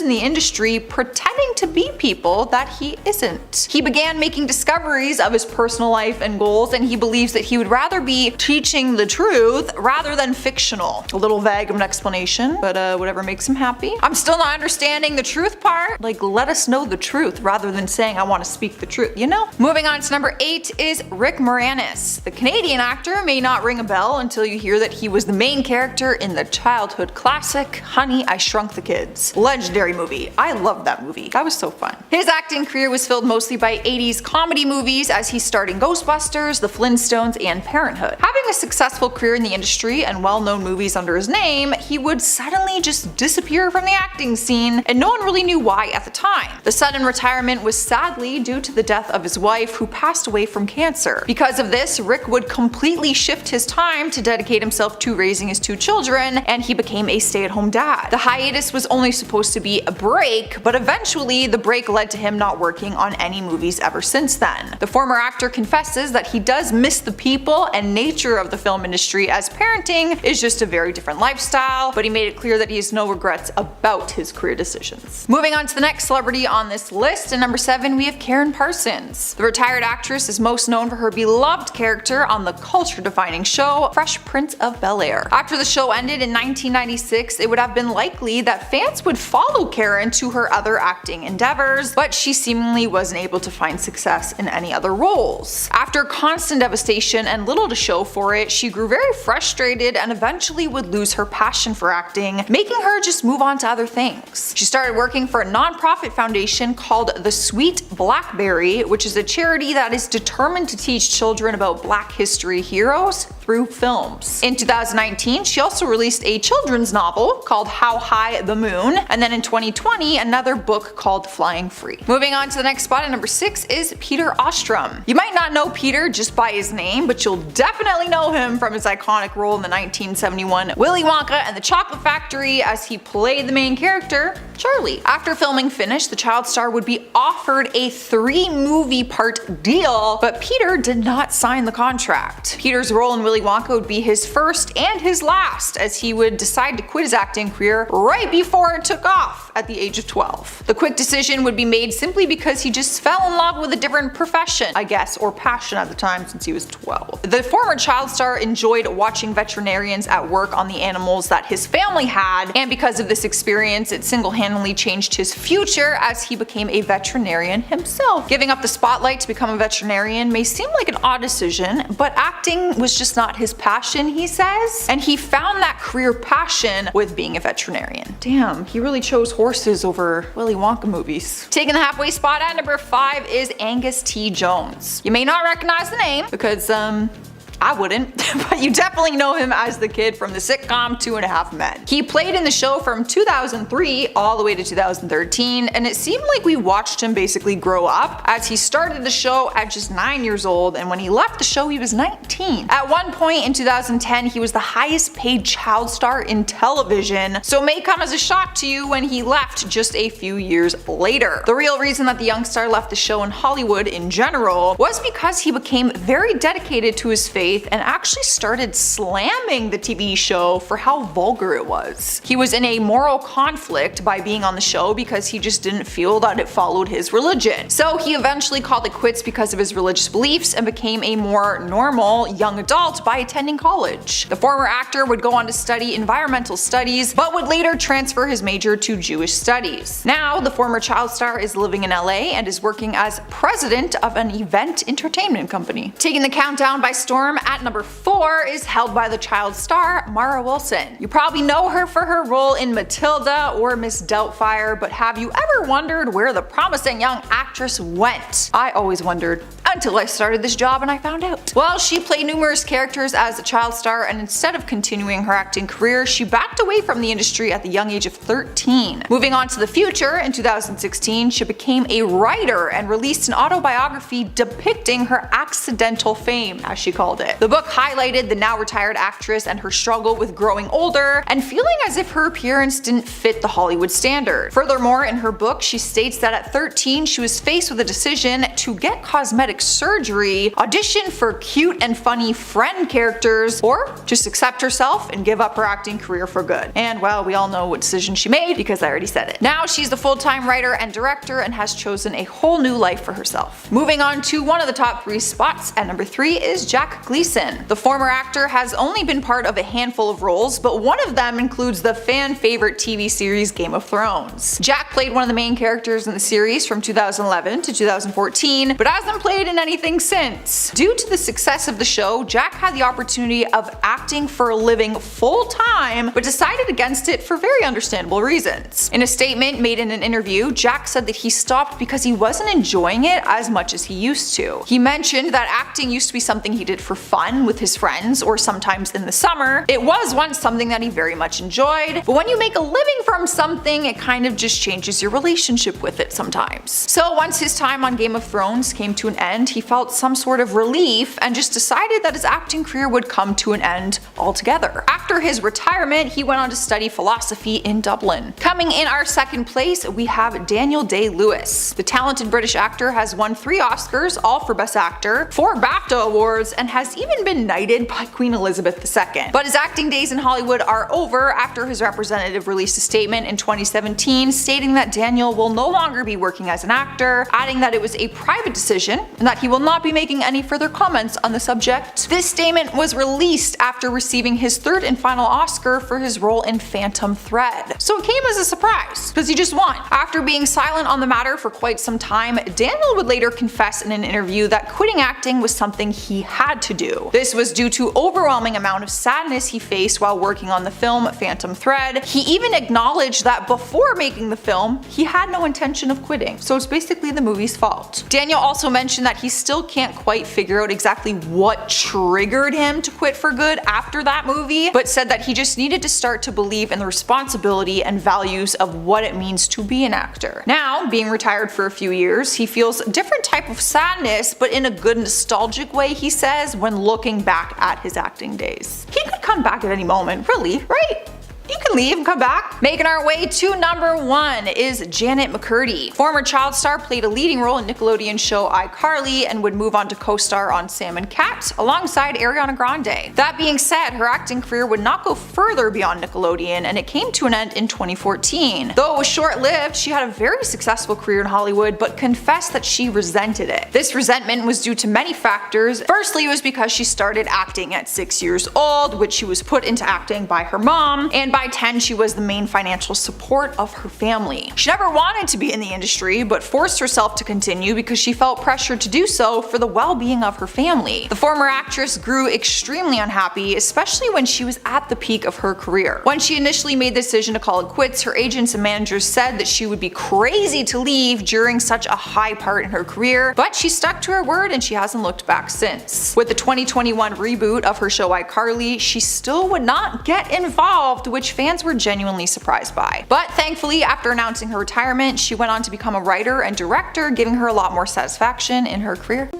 in the industry pretending to be people that he isn't. He began making discoveries of his personal life and goals, and he believes that he would rather be teaching the truth rather than fictional. A little vague of an explanation, but whatever makes him happy. I'm still not understanding the truth part. Like, let us know the truth rather than saying I want to speak the truth, you know? Moving on to #8 is Rick Moranis. The Canadian actor may not ring a bell until you hear that he was the main character in the childhood classic Honey, I Shrunk the Kids. Legendary movie. I loved that movie. That was so fun. His acting career was filled mostly by 80s comedy movies, as he starred in Ghostbusters, The Flintstones, and Parenthood. Having a successful career in the industry and well-known movies under his name, he would suddenly just disappear from the acting scene, and no one really knew why at the time. The sudden retirement was sadly due to the death of his wife, who passed away from cancer. Because of this, Rick would completely shift shift his time to dedicate himself to raising his 2 children, and he became a stay-at-home dad. The hiatus was only supposed to be a break, but eventually the break led to him not working on any movies ever since then. The former actor confesses that he does miss the people and nature of the film industry, as parenting is just a very different lifestyle, but he made it clear that he has no regrets about his career decisions. Moving on to the next celebrity on this list, at number 7 we have Karen Parsons. The retired actress is most known for her beloved character on the culture-defining show Fresh Prince of Bel-Air. After the show ended in 1996, it would have been likely that fans would follow Karen to her other acting endeavors, but she seemingly wasn't able to find success in any other roles. After constant devastation and little to show for it, she grew very frustrated and eventually would lose her passion for acting, making her just move on to other things. She started working for a non-profit foundation called The Sweet Blackberry, which is a charity that is determined to teach children about Black history heroes through films. In 2019, she also released a children's novel called How High the Moon, and then in 2020, another book called Flying Free. Moving on to the next spot at number 6 is Peter Ostrom. You might not know Peter just by his name, but you'll definitely know him from his iconic role in the 1971 Willy Wonka and the Chocolate Factory, as he played the main character, Charlie. After filming finished, the child star would be offered a 3-movie part deal, but Peter did not sign the contract. Peter's role in Willy Wonka would be his first and his last, as he would decide to quit his acting career right before it took off at the age of 12. The quick decision would be made simply because he just fell in love with a different profession, I guess, or passion at the time, since he was 12. The former child star enjoyed watching veterinarians at work on the animals that his family had, and because of this experience, it single-handedly changed his future as he became a veterinarian himself. Giving up the spotlight to become a veterinarian may seem like an odd decision, but acting was just not his passion, he says, and he found that career passion with being a veterinarian. Damn, he really chose horses over Willy Wonka movies. Taking the halfway spot at number 5 is Angus T. Jones. You may not recognize the name because, I wouldn't, but you definitely know him as the kid from the sitcom 2.5 Men. He played in the show from 2003 all the way to 2013, and it seemed like we watched him basically grow up, as he started the show at just 9 years old, and when he left the show he was 19. At one point in 2010, he was the highest paid child star in television, so it may come as a shock to you when he left just a few years later. The real reason that the young star left the show in Hollywood in general was because he became very dedicated to his faith and actually started slamming the TV show for how vulgar it was. He was in a moral conflict by being on the show because he just didn't feel that it followed his religion. So he eventually called it quits because of his religious beliefs and became a more normal young adult by attending college. The former actor would go on to study environmental studies, but would later transfer his major to Jewish studies. Now, the former child star is living in LA and is working as president of an event entertainment company. Taking the countdown by storm, at number 4 is held by the child star Mara Wilson. You probably know her for her role in Matilda or Miss Doubtfire, but have you ever wondered where the promising young actress went? I always wondered, until I started this job and I found out. Well, she played numerous characters as a child star, and instead of continuing her acting career, she backed away from the industry at the young age of 13. Moving on to the future, in 2016, she became a writer and released an autobiography depicting her accidental fame, as she called it. The book highlighted the now retired actress and her struggle with growing older and feeling as if her appearance didn't fit the Hollywood standard. Furthermore, in her book, she states that at 13 she was faced with a decision to get cosmetic surgery, audition for cute and funny friend characters, or just accept herself and give up her acting career for good. And well, we all know what decision she made because I already said it. Now she's a full-time writer and director and has chosen a whole new life for herself. Moving on to one of the top 3 spots, at number 3 is Jack Gleason. The former actor has only been part of a handful of roles, but one of them includes the fan favorite TV series Game of Thrones. Jack played one of the main characters in the series from 2011 to 2014, but hasn't played in anything since. Due to the success of the show, Jack had the opportunity of acting for a living full time, but decided against it for very understandable reasons. In a statement made in an interview, Jack said that he stopped because he wasn't enjoying it as much as he used to. He mentioned that acting used to be something he did for fun with his friends or sometimes in the summer. It was once something that he very much enjoyed, but when you make a living from something, it kind of just changes your relationship with it sometimes. So once his time on Game of Thrones came to an end, end, he felt some sort of relief and just decided that his acting career would come to an end altogether. After his retirement, he went on to study philosophy in Dublin. Coming in our second place, we have Daniel Day-Lewis. The talented British actor has won 3 Oscars, all for Best Actor, 4 BAFTA awards, and has even been knighted by Queen Elizabeth II. But his acting days in Hollywood are over after his representative released a statement in 2017 stating that Daniel will no longer be working as an actor, adding that it was a private decision and that he will not be making any further comments on the subject. This statement was released after receiving his 3rd and final Oscar for his role in Phantom Thread. So it came as a surprise, because he just won. After being silent on the matter for quite some time, Daniel would later confess in an interview that quitting acting was something he had to do. This was due to overwhelming amount of sadness he faced while working on the film Phantom Thread. He even acknowledged that before making the film, he had no intention of quitting, so it's basically the movie's fault. Daniel also mentioned that he still can't quite figure out exactly what triggered him to quit for good after that movie, but said that he just needed to start to believe in the responsibility and values of what it means to be an actor. Now, being retired for a few years, he feels a different type of sadness, but in a good nostalgic way, he says, when looking back at his acting days. He could come back at any moment, really, right? You can leave and come back. Making our way to number 1 is Janet McCurdy. Former child star, played a leading role in Nickelodeon show iCarly and would move on to co-star on Sam and Cat alongside Ariana Grande. That being said, her acting career would not go further beyond Nickelodeon, and it came to an end in 2014. Though it was short-lived, she had a very successful career in Hollywood, but confessed that she resented it. This resentment was due to many factors. Firstly, it was because she started acting at 6 years old, which she was put into acting by her mom, and by 10 she was the main financial support of her family. She never wanted to be in the industry, but forced herself to continue because she felt pressured to do so for the well-being of her family. The former actress grew extremely unhappy, especially when she was at the peak of her career. When she initially made the decision to call it quits, her agents and managers said that she would be crazy to leave during such a high part in her career, but she stuck to her word and she hasn't looked back since. With the 2021 reboot of her show iCarly, she still would not get involved, which fans were genuinely surprised by. But thankfully, after announcing her retirement, she went on to become a writer and director, giving her a lot more satisfaction in her career.